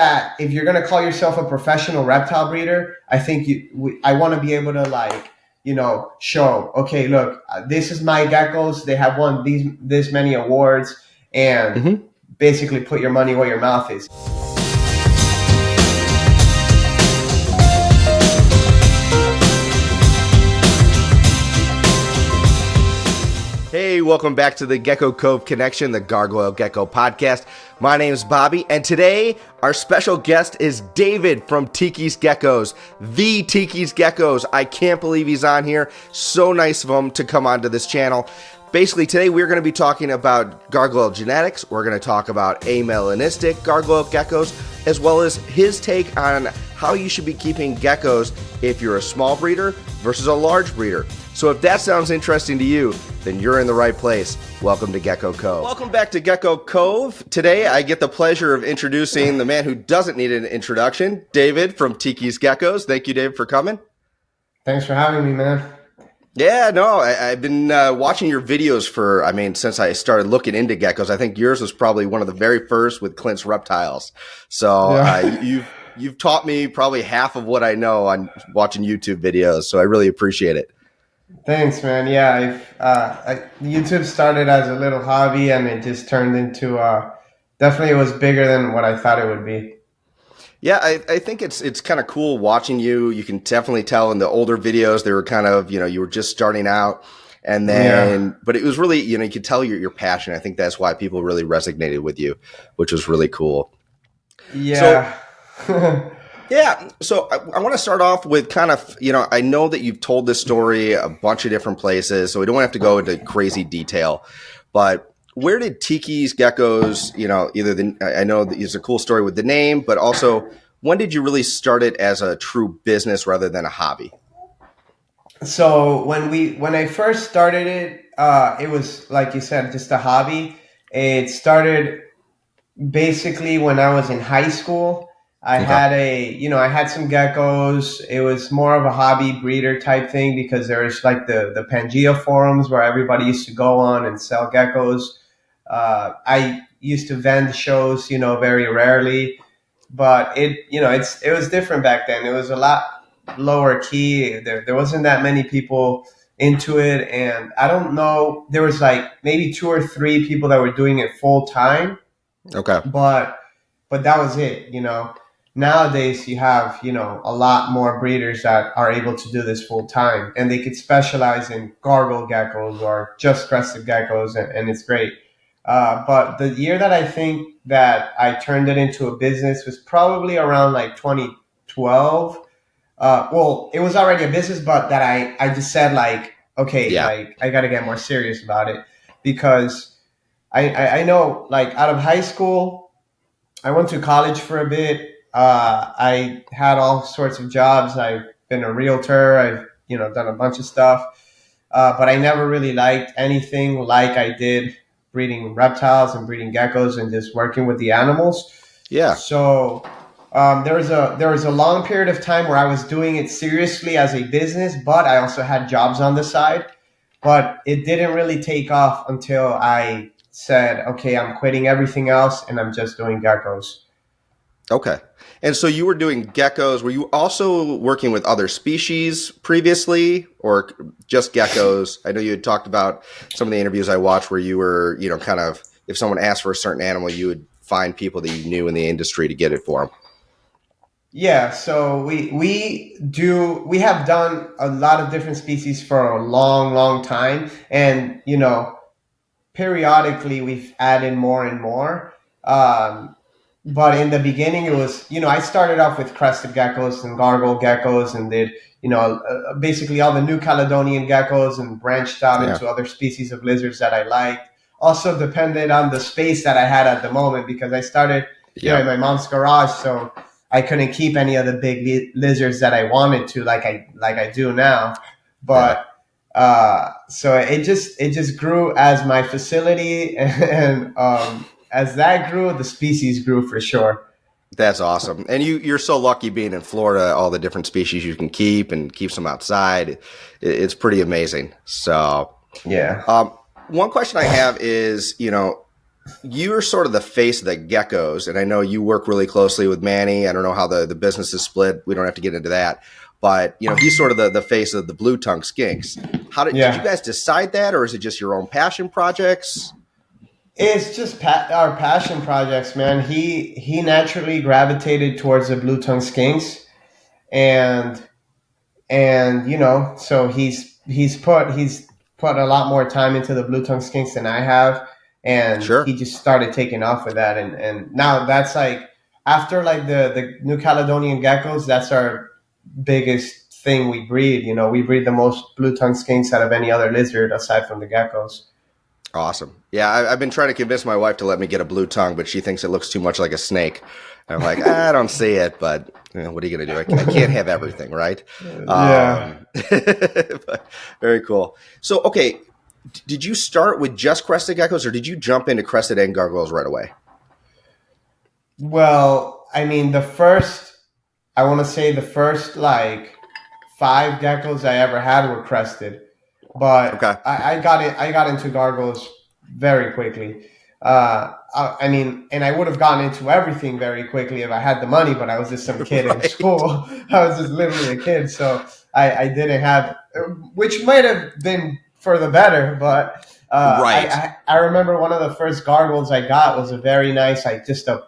that if you're going to call yourself a professional reptile breeder, I think I want to be able to show, okay, look, this is my geckos. They have won this many awards, and basically put your money where your mouth is. Hey, welcome back to the Gecko Cove Connection, the Gargoyle Gecko podcast. My name is Bobby, and today our special guest is David from Tiki's Geckos, the Tiki's Geckos. I can't believe he's on here. So nice of him to come onto this channel. Basically, today we're going to be talking about gargoyle genetics. We're going to talk about amelanistic gargoyle geckos, as well as his take on how you should be keeping geckos if you're a small breeder versus a large breeder. So if that sounds interesting to you, then you're in the right place. Welcome to Gecko Cove. Welcome back to Gecko Cove. Today, I get the pleasure of introducing the man who doesn't need an introduction, David from Tiki's Geckos. Thank you, David, for coming. Thanks for having me, man. Yeah, no, I've been watching your videos since I started looking into geckos. I think yours was probably one of the very first with Clint's Reptiles. So yeah. You've taught me probably half of what I know on watching YouTube videos. So I really appreciate it. Thanks, man. Yeah, YouTube started as a little hobby, and it just turned into definitely it was bigger than what I thought it would be. Yeah, I think it's kind of cool watching you. You can definitely tell in the older videos they were kind of, you were just starting out, and then but it was really, you could tell your passion. I think that's why people really resonated with you, which was really cool. Yeah. So, yeah. So I want to start off with kind of, I know that you've told this story a bunch of different places, so we don't have to go into crazy detail, but where did Tiki's Geckos, I know that it's a cool story with the name, but also when did you really start it as a true business rather than a hobby? So when I first started it, it was, like you said, just a hobby. It started basically when I was in high school. I had some geckos. It was more of a hobby breeder type thing because there's like the Pangea forums where everybody used to go on and sell geckos. I used to vend shows, very rarely, but it was different back then. It was a lot lower key. There wasn't that many people into it. And I don't know, there was like maybe 2 or 3 people that were doing it full time. Okay. But that was it, Nowadays, you have, a lot more breeders that are able to do this full time, and they could specialize in gargoyle geckos or just crested geckos, and it's great. But the year that I think that I turned it into a business was probably around like 2012. Well, it was already a business, but that I just said like, okay, I got to get more serious about it because I know like out of high school, I went to college for a bit. I had all sorts of jobs. I've been a realtor. I've, done a bunch of stuff. But I never really liked anything like I did breeding reptiles and breeding geckos and just working with the animals. Yeah. So there was a long period of time where I was doing it seriously as a business, but I also had jobs on the side. But it didn't really take off until I said, okay, I'm quitting everything else and I'm just doing geckos. Okay. And so you were doing geckos. Were you also working with other species previously or just geckos? I know you had talked about some of the interviews I watched where you were, kind of, if someone asked for a certain animal, you would find people that you knew in the industry to get it for them. Yeah. So we have done a lot of different species for a long, long time. And, periodically we've added more and more. But in the beginning, it was, I started off with crested geckos and gargoyle geckos and did, basically all the New Caledonian geckos and branched out into other species of lizards that I liked. Also depended on the space that I had at the moment because I started in my mom's garage, so I couldn't keep any of the big lizards that I wanted to like I do now. But so it just grew as my facility and as that grew, the species grew for sure. That's awesome. And you're so lucky being in Florida, all the different species you can keep and keeps them outside. It's pretty amazing. So, yeah. One question I have is, you're sort of the face of the geckos, and I know you work really closely with Manny. I don't know how the business is split. We don't have to get into that. But, he's sort of the face of the blue tongue skinks. How did you Yeah. guys decide that, or is it just your own passion projects? It's just our passion projects, man. He naturally gravitated towards the blue tongue skinks, and so he's put a lot more time into the blue tongue skinks than I have, and he Sure. just started taking off with that, and now that's like after like the New Caledonian geckos, that's our biggest thing we breed. We breed the most blue tongue skinks out of any other lizard aside from the geckos. Awesome. Yeah, I've been trying to convince my wife to let me get a blue tongue, but she thinks it looks too much like a snake. And I'm like, I don't see it, but what are you going to do? I can't have everything, right? Yeah. But very cool. So, okay, did you start with just crested geckos, or did you jump into crested and gargoyles right away? Well, I mean, I want to say the first like five geckos I ever had were crested, but Okay. I got into gargoyles very quickly. I mean, and I would have gotten into everything very quickly if I had the money, but I was just some kid in Right. school. I was just literally a kid, so I didn't have, which might have been for the better, but. Right. I remember one of the first gargoyles I got was a very nice, like just a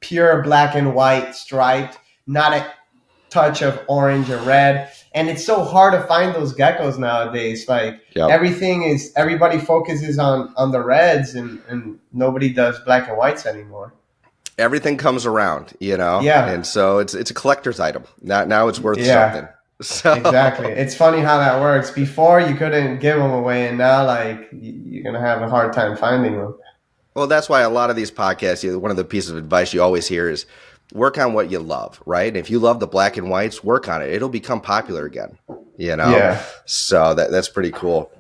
pure black and white striped, not a touch of orange or red. And it's so hard to find those geckos nowadays. Like Yep. everybody focuses on the reds, and nobody does black and whites anymore. Everything comes around. Yeah, And so it's a collector's item. Now it's worth yeah, something. So exactly. It's funny how that works. Before you couldn't give them away, and now like you're gonna have a hard time finding them. Well, that's why a lot of these podcasts, one of the pieces of advice you always hear is work on what you love, right? And if you love the black and whites, work on it. It'll become popular again. Yeah, So that's pretty cool.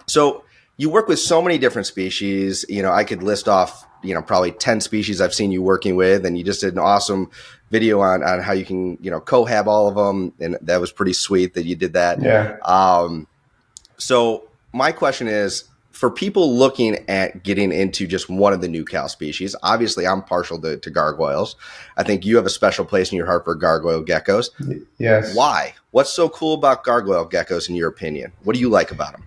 So you work with so many different species. I could list off, probably 10 species I've seen you working with, and you just did an awesome video on how you can, cohab all of them. And that was pretty sweet that you did that. yeah. So my question is, for people looking at getting into just one of the new cow species, obviously I'm partial to gargoyles. I think you have a special place in your heart for gargoyle geckos. Yes. Why? What's so cool about gargoyle geckos in your opinion? What do you like about them?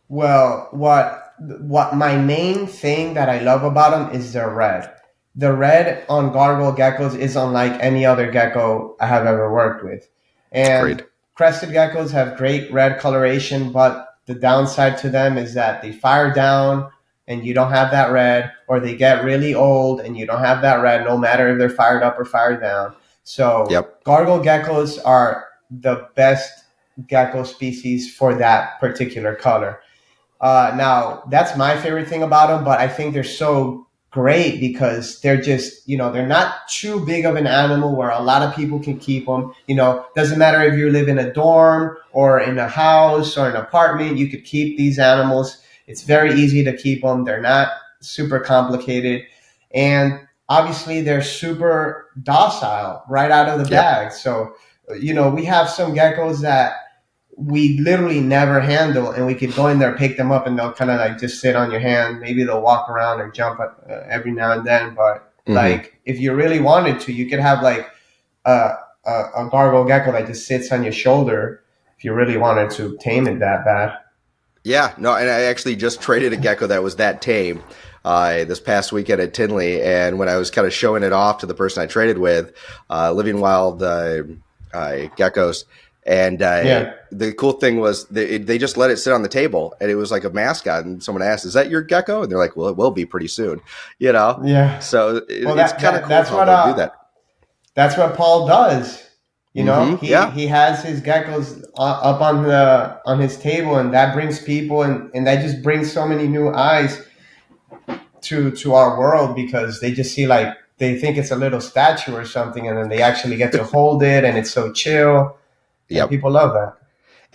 Well, what my main thing that I love about them is the red. The red on gargoyle geckos is unlike any other gecko I have ever worked with. And Agreed. crested geckos have great red coloration, but the downside to them is that they fire down and you don't have that red, or they get really old and you don't have that red, no matter if they're fired up or fired down. So Yep. gargoyle geckos are the best gecko species for that particular color. Now, that's my favorite thing about them, but I think they're so great because they're just, they're not too big of an animal where a lot of people can keep them. Doesn't matter if you live in a dorm or in a house or an apartment, you could keep these animals. It's very easy to keep them. They're not super complicated. And obviously, they're super docile right out of the Yep. bag. So, we have some geckos that we literally never handle, and we could go in there, pick them up, and they'll kind of like just sit on your hand. Maybe they'll walk around or jump every now and then, but Mhm. like if you really wanted to, you could have like a gargoyle gecko that just sits on your shoulder if you really wanted to tame it that bad. Yeah, no, and I actually just traded a gecko that was that tame this past weekend at Tinley, and when I was kind of showing it off to the person I traded with, Living Wild geckos, and Yeah, the cool thing was they just let it sit on the table, and it was like a mascot. And someone asked, "Is that your gecko?" And they're like, "Well, it will be pretty soon." yeah. So Well, it's kind of cool that's how what they do that. that's what Paul does. Yeah, He has his geckos up on his table, and that brings people, and that just brings so many new eyes to our world because they just see like they think it's a little statue or something, and then they actually get to hold it, and it's so chill, and yep. people love that.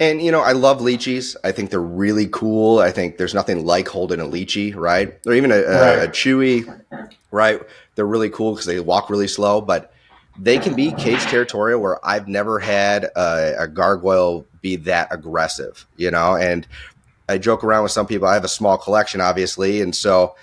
And I love lychees. I think they're really cool. I think there's nothing like holding a lychee, right? Or even a Right. chewy, right? They're really cool because they walk really slow, but they can be cage territorial where I've never had a gargoyle be that aggressive. And I joke around with some people. I have a small collection, obviously, and so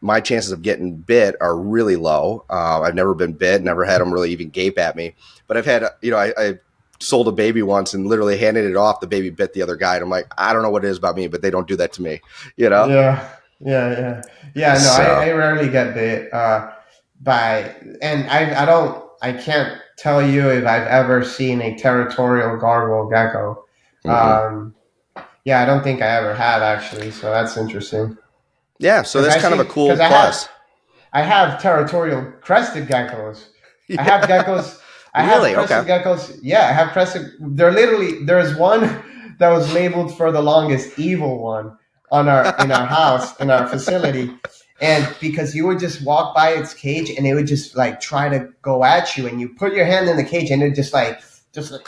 my chances of getting bit are really low. I've never been bit, never had them really even gape at me. But I've had, I sold a baby once and literally handed it off. The baby bit the other guy. And I'm like, I don't know what it is about me, but they don't do that to me, Yeah, yeah. No, So, I rarely get bit by, and I can't tell you if I've ever seen a territorial gargoyle gecko. mhm. Um, yeah, I don't think I ever have actually. So that's interesting. Yeah. So that's kind of a cool Because plus. I have territorial crested geckos. I have Yeah. geckos. I have Really? Okay. crested geckos. Yeah, I have crested. There's one that was labeled for the longest evil one in our house, in our facility. And because you would just walk by its cage and it would just like try to go at you, and you put your hand in the cage and it just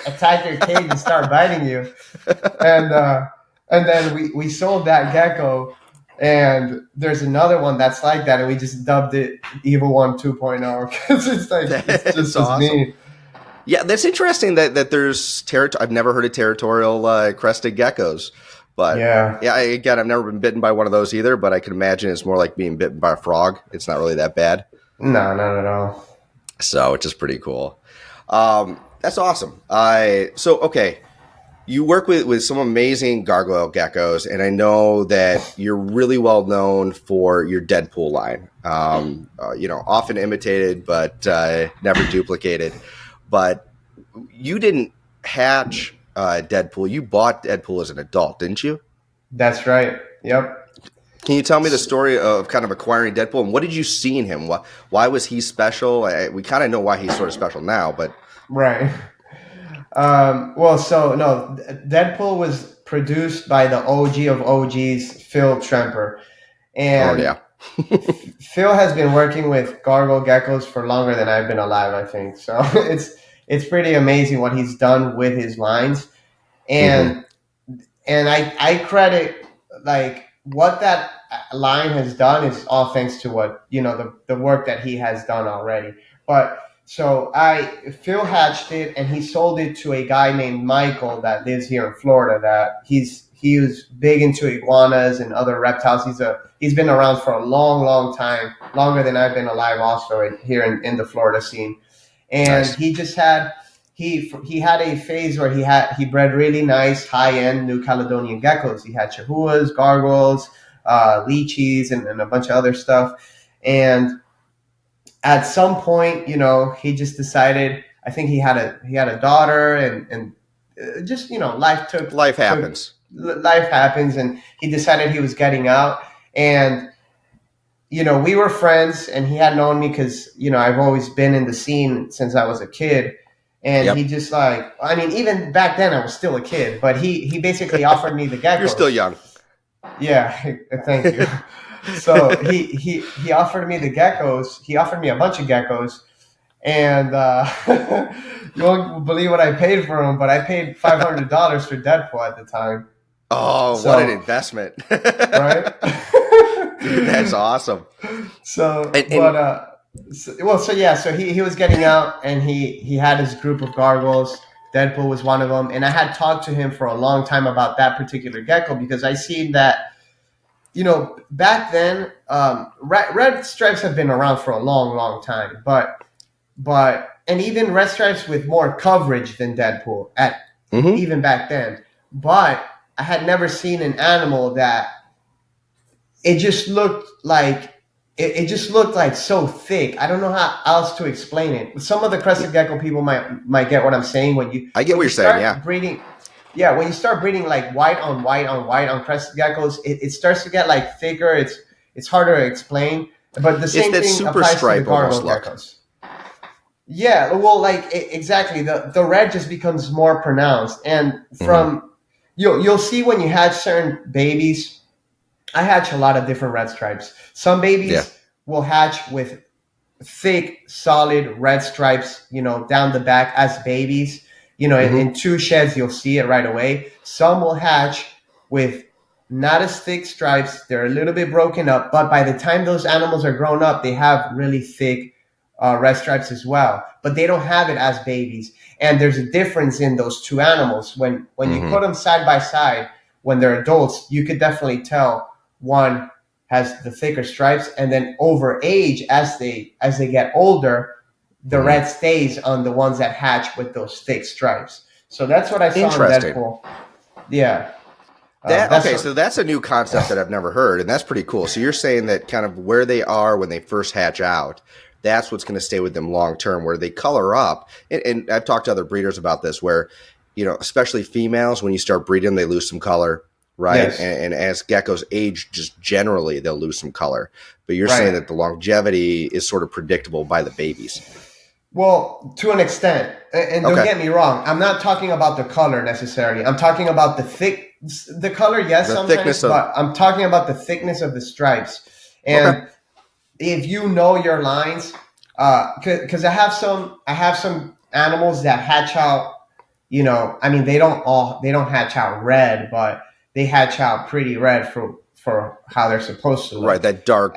attack your cage and start biting you. And then we sold that gecko, and there's another one that's like that, and we just dubbed it Evil One 2.0 because it's That's just as awesome. mean. Yeah, that's interesting that there's I've never heard of territorial crested geckos, but Yeah, yeah, again, I've never been bitten by one of those either. But I can imagine it's more like being bitten by a frog. It's not really that bad, no, not at all. so it's just pretty cool. That's awesome. So okay, you work with some amazing gargoyle geckos, and I know that you're really well known for your Deadpool line. Often imitated but never duplicated. But you didn't hatch Deadpool. You bought Deadpool as an adult, didn't you? That's right. Yep. Can you tell me the story of kind of acquiring Deadpool, and what did you see in him? Why was he special? We kind of know why he's sort of special now, but Right. Well, so no, Deadpool was produced by the OG of OGs, Phil Tremper, oh and yeah. Phil has been working with gargoyle geckos for longer than I've been alive, I think. So it's pretty amazing what he's done with his lines, Hmm. and I credit like what that line has done is all thanks to what the work that he has done already. But so I Phil hatched it and he sold it to a guy named Michael that lives here in Florida. That he was big into iguanas and other reptiles. He's been around for a long time, longer than I've been alive. Also here in the Florida scene, and Nice. he just had he had a phase where he bred really nice high end New Caledonian geckos. He had chahuas, gargoyles, lychees, and a bunch of other stuff. And at some point, he just decided. I think he had a daughter, and just Life took happens. life happens, and he decided he was getting out. And we were friends, and he had known me because I've always been in the scene since I was a kid. And he Yep. just I mean, even back then I was still a kid, but he basically offered me the You're still geckos. young. Yeah, thank you. So he offered me the geckos. He offered me a bunch of geckos, and you won't believe what I paid for them, but I paid $500 for Deadpool at the time. Oh, what an So investment. right. Dude, that's awesome. So, And but so yeah, so he was getting out, and he had his group of gargoyles. Deadpool was one of them, and I had talked to him for a long time about that particular gecko because I seen that back then red stripes have been around for a long time, but and even red stripes with more coverage than Deadpool at hmm even back then, but I had never seen an animal that it just looked like it just looked like so thick. I don't know how else to explain it. Some of the crested gecko people might get what I'm saying I get when what you you're saying. start Yeah. breeding. Yeah, when you start breeding like white on white on white on crested geckos, it starts to get like thicker. It's harder to explain, but the It's same that thing super applies to the stripe almost gargoyle look. geckos. Yeah, well, like exactly, the red just becomes more pronounced, and Hmm. from you'll see when you hatch certain babies. I hatch a lot of different red stripes. Some Yeah. babies will hatch with thick, solid red stripes, down the back as babies. In Hmm. two sheds, you'll see it right away. Some will hatch with not as thick stripes. They're a little bit broken up, but by the time those animals are grown up, they have really thick red stripes as well. But they don't have it as babies. And there's a difference in those two animals. When you Hmm. put them side by side, when they're adults, you could definitely tell one has the thicker stripes, and then over age, as they get older, the red stays on the ones that hatch with those thick stripes. So that's what I saw in Interesting. Deadpool. Yeah. So that's a new concept that I've never heard, and that's pretty cool. So you're saying that kind of where they are when they first hatch out, that's what's going to stay with them long term, where they color up. And I've talked to other breeders about this, where, you know, especially females, when you start breeding, they lose some color, right? Yes. And as geckos age, just generally, they'll lose some color. But you're Right. saying that the longevity is sort of predictable by the babies. Well, to an extent, and don't Okay. get me wrong, I'm not talking about the color necessarily. I'm talking about the color, yes, The sometimes, thickness of- but I'm talking about the thickness of the stripes. And if you know your lines, because I have some animals that hatch out. You know, I mean, they don't hatch out red, but they hatch out pretty red for how they're supposed to look. Right, that dark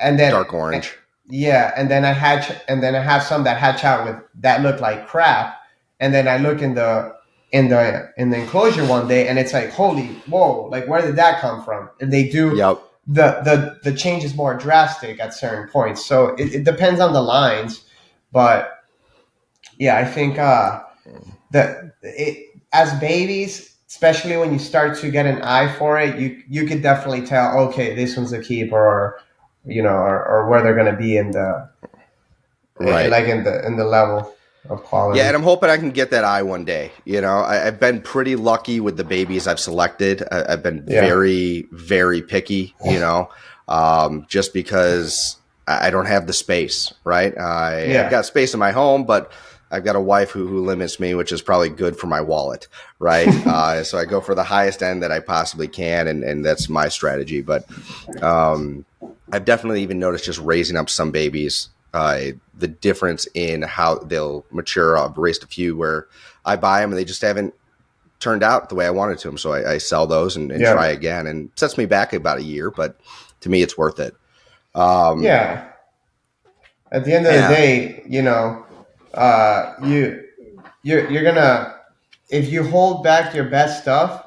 orange. Yeah, and then I have some that hatch out with that look like crap, and then I look in the enclosure one day, and it's like, holy whoa, like where did that come from? And they do. Yep. The change is more drastic at certain points, so it depends on the lines, but yeah, I think as babies, especially when you start to get an eye for it, you could definitely tell, okay, this one's a keeper, or you know, or where they're going to be in the Right. like in the level of quality. Yeah, and I'm hoping I can get that eye one day. You know, I've been pretty lucky with the babies I've selected. I've been very, very picky, you know, just because I don't have the space, right? I've got space in my home, but I've got a wife who limits me, which is probably good for my wallet, right? So I go for the highest end that I possibly can, and that's my strategy. But I've definitely even noticed just raising up some babies, the difference in how they'll mature. I've raised a few where I buy them and they just haven't turned out the way I wanted to them. So I sell those and try again, and it sets me back about a year, but to me, it's worth it. Yeah. At the end of the day, you know, you're gonna, if you hold back your best stuff,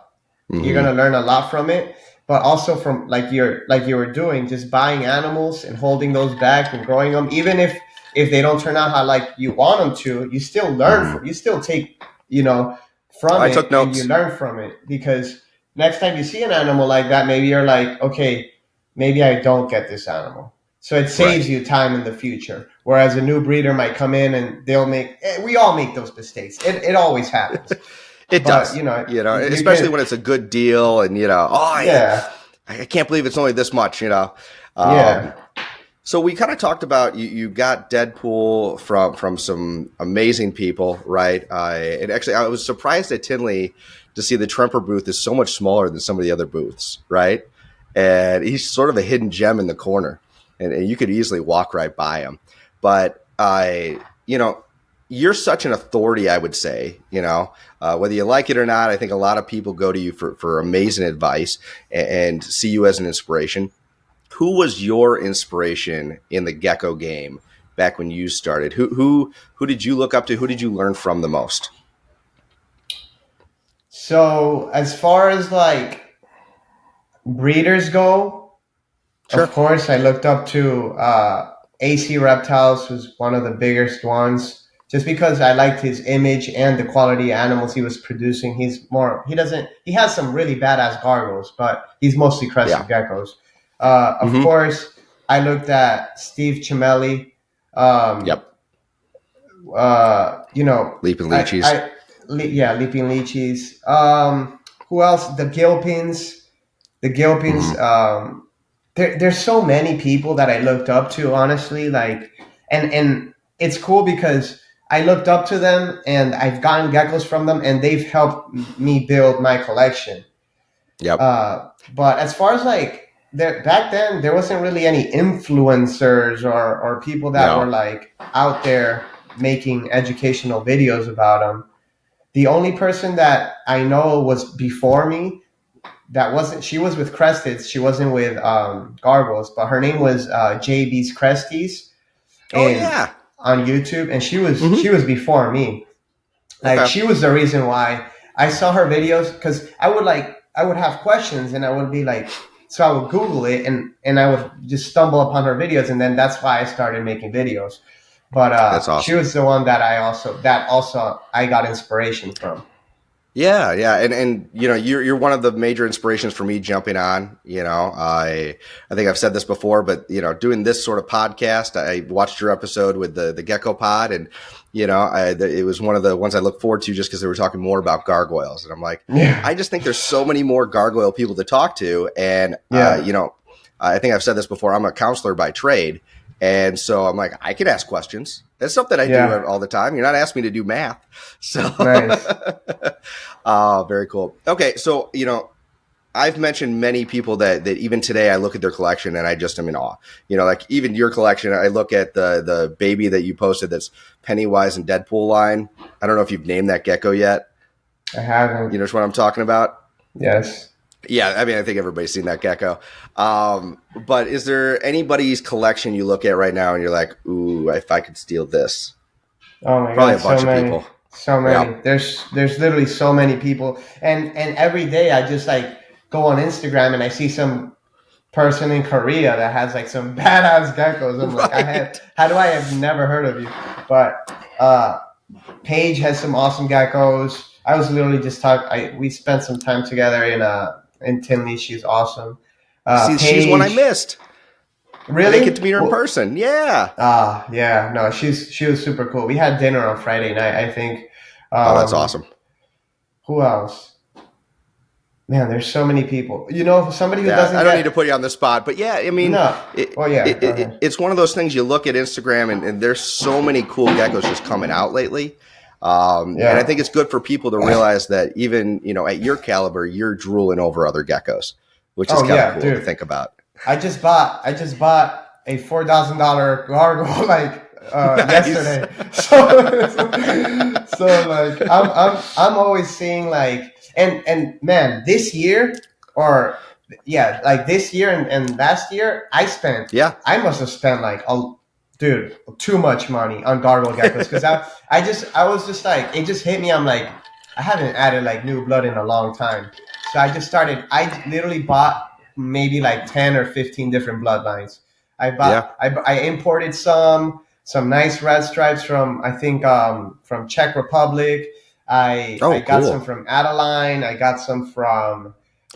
you're gonna learn a lot from it. But also from like you were doing, just buying animals and holding those back and growing them, even if they don't turn out how like you want them to, you still learn. You still take, you know, from it. Took notes. And you learn from it, because next time you see an animal like that, maybe you're like, okay, maybe I don't get this animal. So it saves you time in the future. Whereas a new breeder might come in and we all make those mistakes. It always happens. It does, you know, especially when it's a good deal, and I can't believe it's only this much, you know. So we kind of talked about you got Deadpool from some amazing people, right? And actually, I was surprised at Tinley to see the Tremper booth is so much smaller than some of the other booths, right? And he's sort of a hidden gem in the corner, and you could easily walk right by him. But you're such an authority, I would say, you know, whether you like it or not. I think a lot of people go to you for amazing advice and see you as an inspiration. Who was your inspiration in the gecko game back when you started? Who did you look up to? Who did you learn from the most? So as far as like breeders go, of course, I looked up to AC Reptiles, who's one of the biggest ones. Just because I liked his image and the quality of animals he was producing. He has some really badass gargles, but he's mostly crested geckos. Of course, I looked at Steve Cimelli. You know, Leaping Leechies. Leaping Leechies. Who else? The Gilpins. There's so many people that I looked up to, honestly. Like, and it's cool because I looked up to them and I've gotten geckos from them, and they've helped me build my collection. But as far as like back then, there wasn't really any influencers or people that were like out there making educational videos about them. The only person that I know was before me she was with Cresteds. She wasn't with Gargles, but her name was JB's Cresties. On YouTube, and she was before me. Like she was the reason why I saw her videos, because I would have questions, and I would be like, So I would Google it, and I would just stumble upon her videos, and then that's why I started making videos. But That's she awesome. was the one that also I got inspiration from. Yeah, yeah, and you're one of the major inspirations for me jumping on. I think I've said this before, but doing this sort of podcast, I watched your episode with the Gecko Pod, and it was one of the ones I look forward to just because they were talking more about gargoyles, and I'm like, Yeah, I just think there's so many more gargoyle people to talk to, and yeah, I think I've said this before. I'm a counselor by trade, and so I'm like, I can ask questions. That's something I do yeah. all the time. You're not asking me to do math, so. Nice. Very cool. Okay, so I've mentioned many people that even today I look at their collection and I just am in awe. Like even your collection, I look at the baby that you posted that's Pennywise and Deadpool line. I don't know if you've named that gecko yet. I haven't. You know what I'm talking about? Yes. Yeah, I mean, I think everybody's seen that gecko. But is there anybody's collection you look at right now and you're like, ooh, if I could steal this? Oh my Probably God, a bunch so of many, people. so many. Yeah. There's literally so many people, and every day I just like go on Instagram and I see some person in Korea that has like some badass geckos. I'm like, Right. how do I have never heard of you? But Paige has some awesome geckos. I was literally just we spent some time together in Tinley. She's awesome. See, she's one I Paige, missed. I didn't get really? to meet her in Well, person. Yeah. yeah, no, she was super cool. We had dinner on Friday night, I think. Oh, that's Um, awesome. who else? Man, there's so many people. Somebody who Yeah, doesn't I don't need to get put you on the spot, but yeah, I mean, no. it, Oh yeah, it, go it, ahead. it's one of those things you look at Instagram and there's so many cool geckos just coming out lately. And I Yeah. think it's good for people to realize that even, at your caliber, you're drooling over other geckos, which is Oh kind of yeah, cool to dude. think about. I just bought a $4,000 gargoyle like Nice. yesterday. So like I'm always seeing like and man, this year or yeah, like this year and last year Yeah. I must have spent like dude, too much money on gargoyle geckos because I was just like it just hit me. I'm like I haven't added like new blood in a long time. So I literally bought maybe like 10 or 15 different bloodlines. Yeah. I imported some nice red stripes from I think from Czech Republic. I Oh, got some cool. from Adeline. I got some Oh,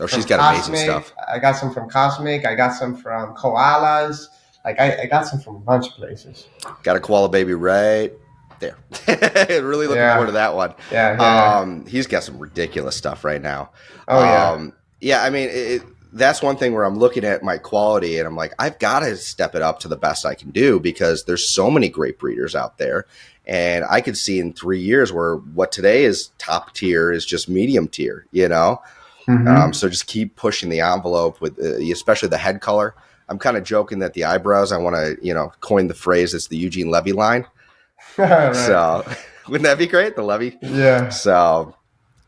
she's from got amazing Cosmic. stuff. I got some from Cosmic. I got some from Koalas. Like I got some from a bunch of places. Got a koala baby right there. Really looking forward Yeah, to that one. yeah. He's got some ridiculous stuff right now. Oh yeah. Yeah, I mean, that's one thing where I'm looking at my quality and I'm like, I've got to step it up to the best I can do because there's so many great breeders out there. And I could see in 3 years where what today is top tier is just medium tier. Mm-hmm. So just keep pushing the envelope with, especially the head color. I'm kind of joking that the eyebrows, I want to, coin the phrase, it's the Eugene Levy line. Right. So wouldn't that be great? The Levy. Yeah. So,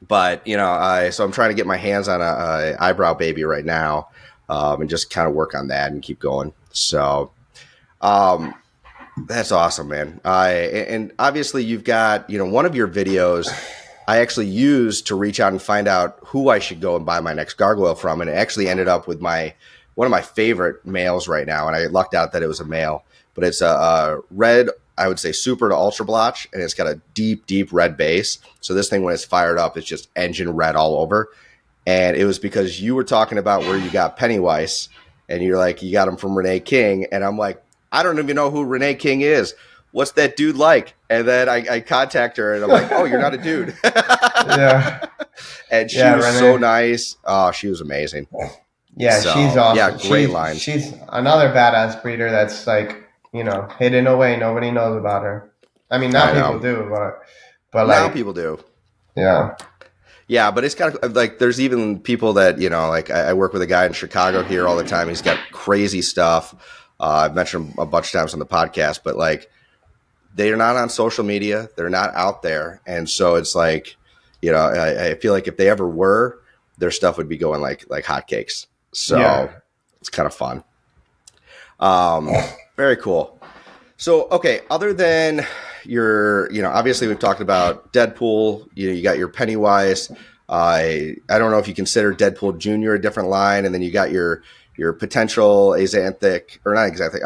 but so I'm trying to get my hands on a eyebrow baby right now, and just kind of work on that and keep going. So, um, that's awesome, man. And obviously you've got, one of your videos I actually used to reach out and find out who I should go and buy my next gargoyle from. And it actually ended up with one of my favorite males right now. And I lucked out that it was a male, but it's a red, I would say super to ultra blotch. And it's got a deep, deep red base. So this thing, when it's fired up, it's just engine red all over. And it was because you were talking about where you got Pennywise and you're like, you got him from Renee King. And I'm like, I don't even know who Renee King is. What's that dude like? And then I contact her and I'm like, oh, you're not a dude. Yeah. And she Yeah, was so Renee. nice. Oh, she was amazing. Yeah, So, she's yeah, awesome. great line. She's another badass breeder that's like, hidden away. Nobody knows about her. I mean, now I people know. do, but Now like, people do. yeah. Yeah, but it's kind of like there's even people that, like I work with a guy in Chicago here all the time. He's got crazy stuff. I've mentioned him a bunch of times on the podcast, but like they're not on social media. They're not out there. And so it's like, I feel like if they ever were, their stuff would be going like hotcakes. So Yeah. it's kind of fun. Very cool. So, okay, other than your, obviously we've talked about Deadpool, you got your Pennywise. I don't know if you consider Deadpool Junior a different line, and then you got your potential Axanthic, or not exactly,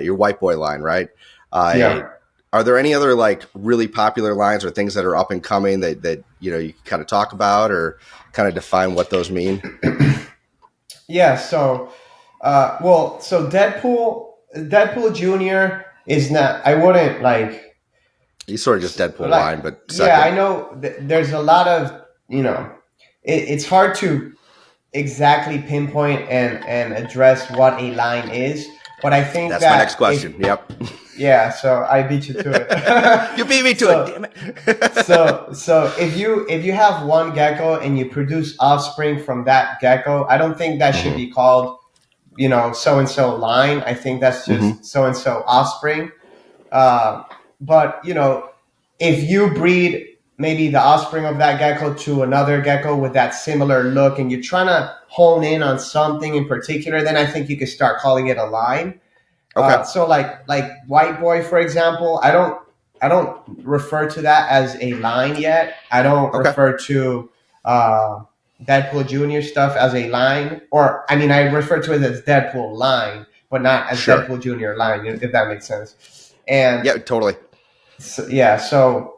your White Boy line, right? Yeah. Are there any other like really popular lines or things that are up and coming that you know you can kind of talk about or kind of define what those mean? Yeah. So, so Deadpool Junior is not. I wouldn't like. He's sort of just Deadpool Like, line, but yeah, I second. know there's a lot of, it's hard to exactly pinpoint and address what a line is, but I think That's my next that if, question. Yep. yeah, so I beat you to You it. beat me to it, so damn it. so if you have one gecko and you produce offspring from that gecko, I don't think that should hmm be called, so and so line. I think that's hmm just so and so offspring. uh, but if you breed maybe the offspring of that gecko to another gecko with that similar look, and you're trying to hone in on something in particular, then I think you could start calling it a line. Okay. So like White Boy, for example, I don't refer to that as a line yet. I don't Okay. refer to uh, Deadpool Junior stuff as a line, or I mean, I refer to it as Deadpool line, but not as Sure. Deadpool Junior line, if that makes sense. And Yeah, totally. yeah, so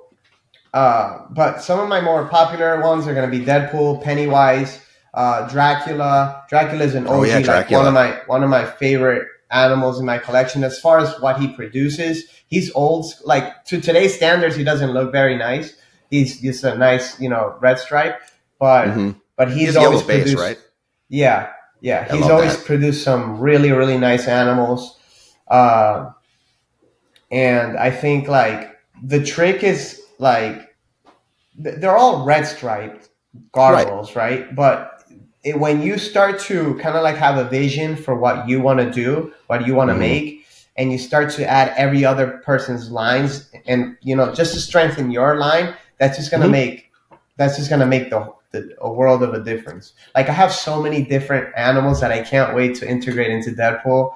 but some of my more popular ones are going to be Deadpool, Pennywise, Dracula. Dracula is an Oh yeah, OG, like one of Dracula. my favorite animals in my collection. As far as what he produces, he's old. Like to today's standards, he doesn't look very nice. He's just a nice, red stripe, but hmm He he's has a always yellow base, right? produced. Yeah, yeah, I he's love always that. produced some really really nice animals. Uh, and I think like the trick is like they're all red striped Right. gargoyles, right? But when you start to kind of like have a vision for what you want to do, what you want to hmm make, and you start to add every other person's lines, and just to strengthen your line, hmm that's just gonna make a world of a difference. Like I have so many different animals that I can't wait to integrate into Deadpool.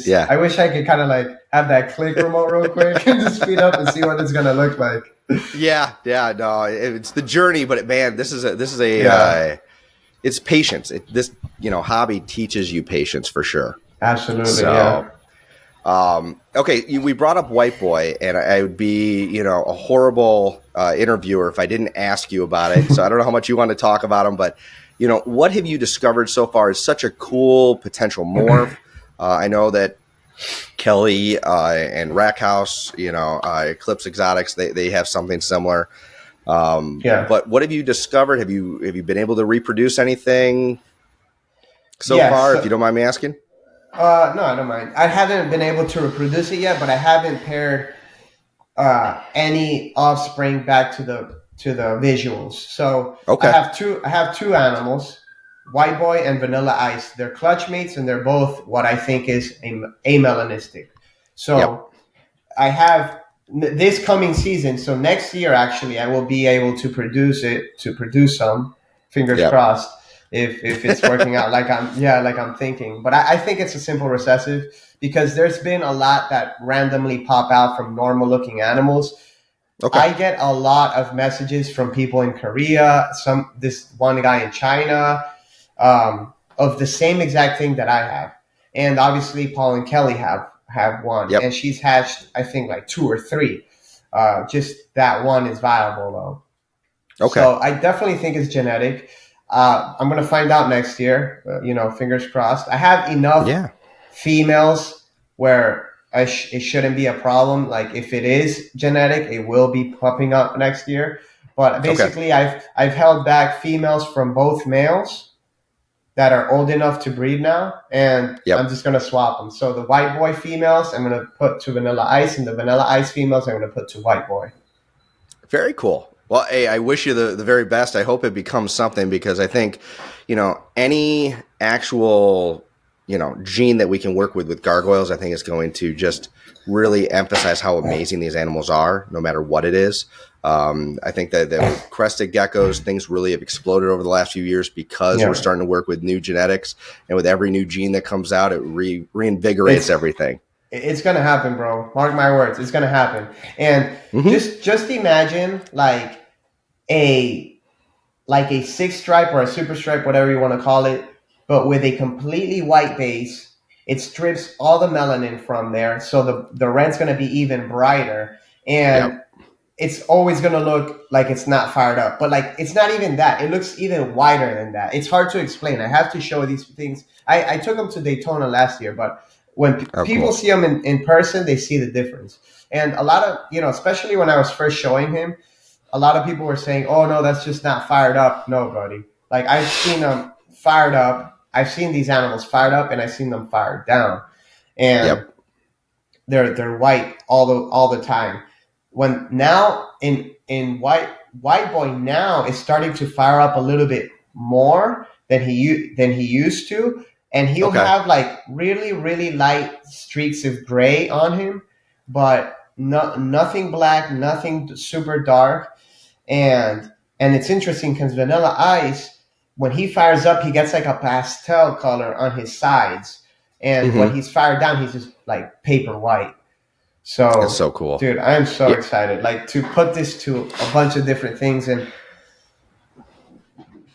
Yeah. I wish I could kind of like have that click remote real quick and just speed up and see what it's gonna look like. Yeah. Yeah. No, it's the journey, but man, this is a Yeah, it's patience. This hobby teaches you patience for sure. absolutely. So. Yeah. Okay, we brought up White Boy, and I would be, a horrible interviewer if I didn't ask you about it. So I don't know how much you want to talk about him, but what have you discovered so far is such a cool potential morph. I know that Kelly and Rackhouse, Eclipse Exotics, they have something similar. Yeah. But what have you discovered? Have you been able to reproduce anything so Yes. far? If you don't mind me asking. No, I don't mind. I haven't been able to reproduce it yet, but I haven't paired any offspring back to the visuals. So I Okay. have two. I have two animals, White Boy and Vanilla Ice. They're clutch mates, and they're both what I think is amelanistic. Yep. So I have this coming season. So next year, actually, I will be able to produce some. Fingers Yep. crossed. If it's working out like I'm thinking, but I think it's a simple recessive because there's been a lot that randomly pop out from normal looking animals. Okay. I get a lot of messages from people in Korea, this one guy in China, of the same exact thing that I have, and obviously Paul and Kelly have one, Yep. and she's hatched I think like two or three. Just that one is viable though, Okay. so I definitely think it's genetic. I'm gonna find out next year. Fingers crossed. I have enough Yeah. females where it shouldn't be a problem. Like if it is genetic, it will be popping up next year. But Okay. basically, I've held back females from both males that are old enough to breed now, and I'm Yep. just gonna swap them. So the White Boy females, I'm gonna put to Vanilla Ice, and the Vanilla Ice females, I'm gonna put to White Boy. Very cool. Well, hey, I wish you the very best. I hope it becomes something because I think, any actual, gene that we can work with gargoyles, I think is going to just really emphasize how amazing these animals are, no matter what it is. I think that with crested geckos, things really have exploded over the last few years because we're Yeah, starting to work with new genetics. And with every new gene that comes out, it reinvigorates it's everything. it's gonna happen, bro. Mark my words, it's gonna happen. And hmm just imagine like a like a six stripe or a super stripe, whatever you want to call it, but with a completely white base. It strips all the melanin from there, so the red's going to be even brighter, and Yep. it's always going to look like it's not fired up. But like it's not even that; it looks even whiter than that. It's hard to explain. I have to show these things. I took them to Daytona last year, but when Oh, people cool. see them in person, they see the difference. And a lot of especially when I was first showing him, a lot of people were saying, "Oh no, that's just not fired up." No, buddy. Like I've seen them fired up. I've seen these animals fired up, and I've seen them fired down, and Yep. they're white all the time. When now in white boy now is starting to fire up a little bit more than he used to, and he'll Okay. have like really really light streaks of gray on him, but nothing black, nothing super dark, and it's interesting because Vanilla Ice, when he fires up, he gets like a pastel color on his sides, and when Mm-hmm. he's fired down, he's just like paper white. That's So, so cool. dude, I'm so Yeah, excited. Like to put this to a bunch of different things, and yep.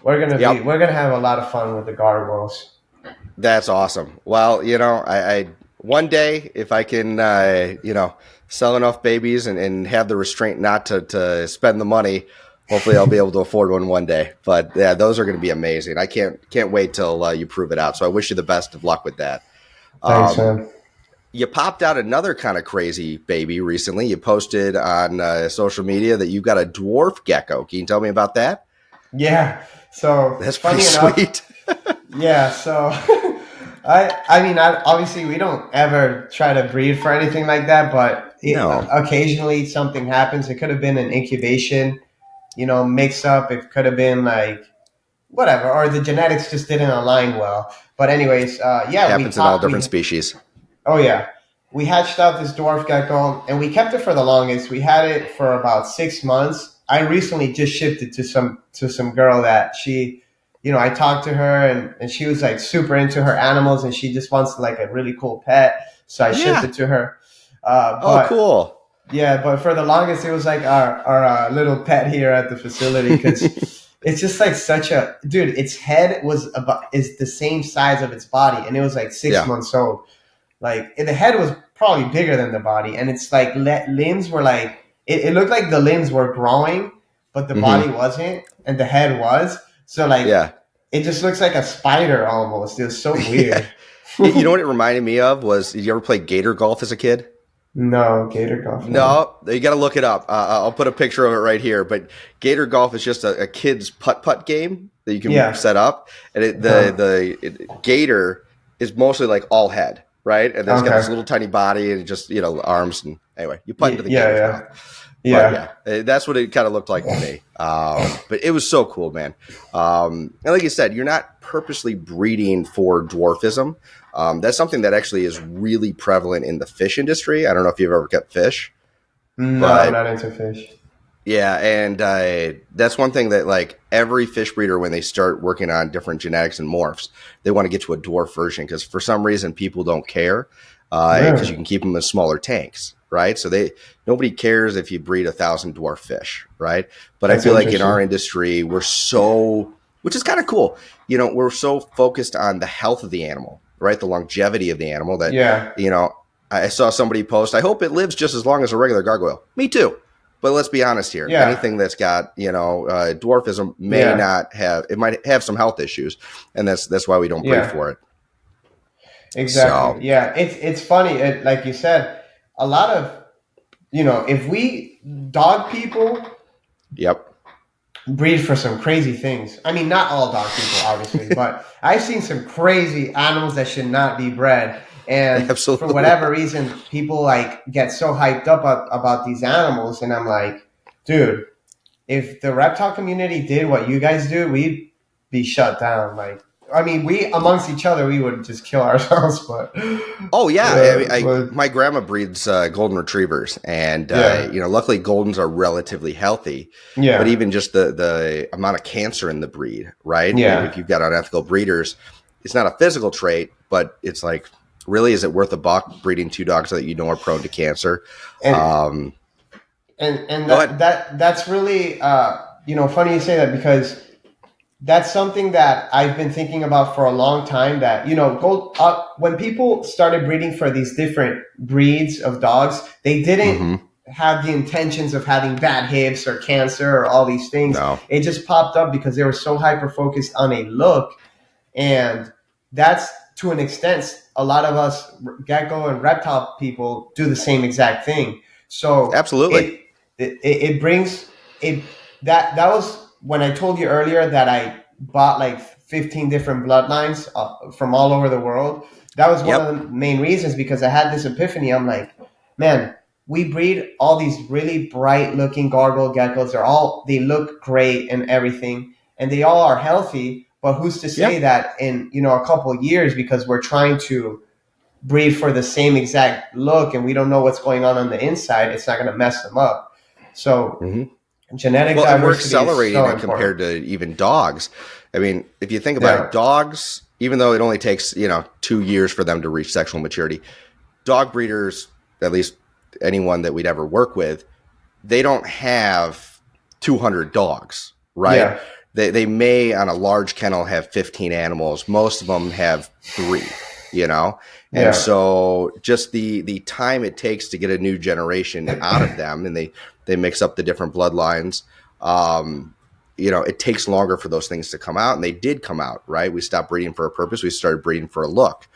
we're gonna have a lot of fun with the gargoyles. That's awesome. Well, I one day if I can, sell enough babies and have the restraint not to spend the money, hopefully I'll be able to afford one day. But yeah, those are going to be amazing. I can't wait till you prove it out. So I wish you the best of luck with that. Thanks, Um, man. you popped out another kind of crazy baby recently. You posted on social media that you got a dwarf gecko. Can you tell me about that? Yeah. So That's pretty funny enough, sweet. yeah. So I mean, obviously we don't ever try to breed for anything like that, but No. occasionally something happens. It could have been an incubation, mix up. It could have been like whatever, or the genetics just didn't align well. But anyways, yeah, we Happens in all taught different we species. oh yeah, we hatched out this dwarf gecko, and we kept it for the longest. We had it for about 6 months. I recently just shipped it to some girl that I talked to her, and she was like super into her animals, and she just wants like a really cool pet. So I shipped Yeah. it to her. Oh, But cool. yeah, but for the longest, it was like our little pet here at the facility because it's just like such a dude. Its head is the same size of its body, and it was like six Yeah. months old. Like the head was probably bigger than the body, and it's like limbs were like it looked like the limbs were growing, but the body Hmm. wasn't, and the head was. So like Yeah. it just looks like a spider almost. It was so Yeah. weird. You know what it reminded me of was, did you ever play Gator Golf as a kid? No, gator golf. No. No, you got to look it up. I'll put a picture of it right here. But Gator Golf is just a kid's putt game that you can Yeah. set up, and Gator is mostly like all head, right? And then it's got Okay. this little tiny body and just arms, and anyway, you putt into the Yeah, Gator's yeah. mouth. Yeah. But yeah, that's what it kind of looked like to me. But it was so cool, man. And like you said, you're not purposely breeding for dwarfism. That's something that actually is really prevalent in the fish industry. I don't know if you've ever kept fish. No, But I'm not into fish. yeah, and that's one thing that like every fish breeder, when they start working on different genetics and morphs, they want to get to a dwarf version because for some reason people don't care because you can keep them in smaller tanks, right? So nobody cares if you breed 1,000 dwarf fish, right? But I That's feel like in interesting. our industry which is kind of cool, we're so focused on the health of the animal, right? The longevity of the animal that Yeah. I saw somebody post, I hope it lives just as long as a regular gargoyle. Me too. But let's be honest here. Yeah. Anything that's got, dwarfism may Yeah. not have, it might have some health issues. And that's why we don't breed Yeah. for it. Exactly. So, Yeah. It's funny. Like you said, a lot of if we dog people yep. breed for some crazy things. I mean, not all dog people, obviously, but I've seen some crazy animals that should not be bred. And Absolutely. for whatever reason, people like get so hyped up about these animals, and I'm like, dude, if the reptile community did what you guys do, we'd be shut down. Like, I mean, we amongst each other, we would just kill ourselves. But Oh yeah, but- my grandma breeds golden retrievers, and Yeah. luckily goldens are relatively healthy. yeah, But even just the amount of cancer in the breed, right? Yeah. If you've got unethical breeders, it's not a physical trait, but it's like, really, is it worth a buck breeding two dogs that you know are prone to cancer? and Um, and Go ahead. that's really funny you say that because that's something that I've been thinking about for a long time. That when people started breeding for these different breeds of dogs, they didn't Mm-hmm. have the intentions of having bad hips or cancer or all these things. No. It just popped up because they were so hyper focused on a look, and that's to an extent a lot of us gecko and reptile people do the same exact thing. So Absolutely. it brings it that was when I told you earlier that I bought like 15 different bloodlines from all over the world. That was one of Yep. the main reasons, because I had this epiphany. I'm like, man, we breed all these really bright looking gargoyle geckos. They look great and everything, and they all are healthy. But who's to say Yeah. that in a couple of years, because we're trying to breed for the same exact look and we don't know what's going on the inside, it's not going to mess them up. So Mm-hmm. genetic Well, and we're diversity is accelerating so it important. compared to even dogs. I mean, if you think about Yeah. it, dogs, even though it only takes, 2 years for them to reach sexual maturity, dog breeders, at least anyone that we'd ever work with, they don't have 200 dogs, right? Yeah. They may on a large kennel have 15 animals. Most of them have 3, And Yeah. so just the time it takes to get a new generation out of them, and they mix up the different bloodlines. It takes longer for those things to come out, and they did come out, right? We stopped breeding for a purpose. We started breeding for a look.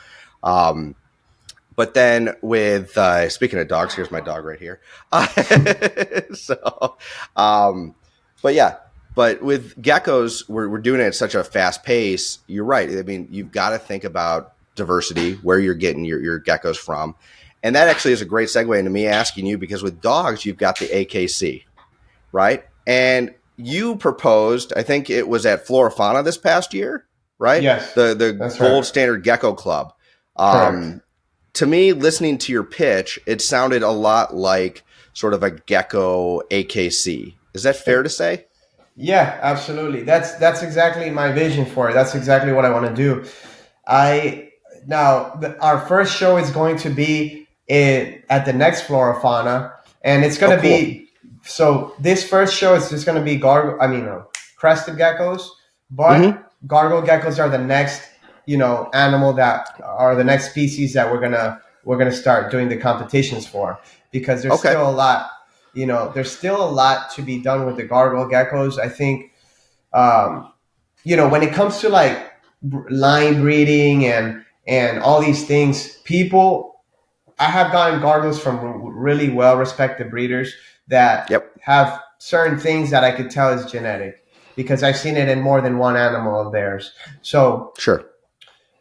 But then with speaking of dogs, here's my dog right here. So, but yeah, but with geckos, we're doing it at such a fast pace. You're right. I mean, you've got to think about diversity, where you're getting your geckos from. And that actually is a great segue into me asking you, because with dogs, you've got the AKC, right? And you proposed, I think it was at Flora this past year, right? Yes. The That's Gold right. Standard Gecko Club. Correct. To me, listening to your pitch, it sounded a lot like sort of a gecko AKC. Is that fair to say? Yeah, absolutely. That's exactly my vision for it. That's exactly what I want to do. I now our first show is going to be at the next Flora Fauna, and it's going Oh, to cool. be so. This first show is just going to be crested geckos, but Mhm. gargoyle geckos are the next animal that are the next species that we're gonna start doing the competitions for, because there's Okay. still a lot. There's still a lot to be done with the gargoyle geckos. I think um, when it comes to like line breeding and all these things, I have gotten gargoyles from really well respected breeders that Yep. have certain things that I could tell is genetic, because I've seen it in more than one animal of theirs. So Sure.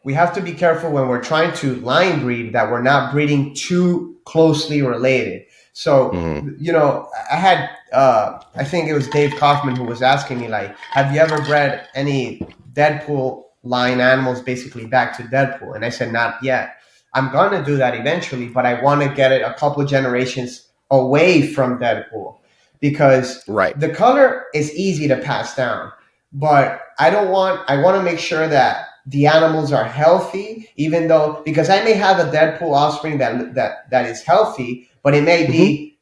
we have to be careful when we're trying to line breed that we're not breeding too closely related. So, Mhm. I had, I think it was Dave Kaufman who was asking me, like, have you ever bred any Deadpool line animals basically back to Deadpool? And I said, not yet. I'm going to do that eventually, but I want to get it a couple generations away from Deadpool, because Right. the color is easy to pass down, but I want to make sure that the animals are healthy, even though, because I may have a Deadpool offspring that is healthy, but it may be,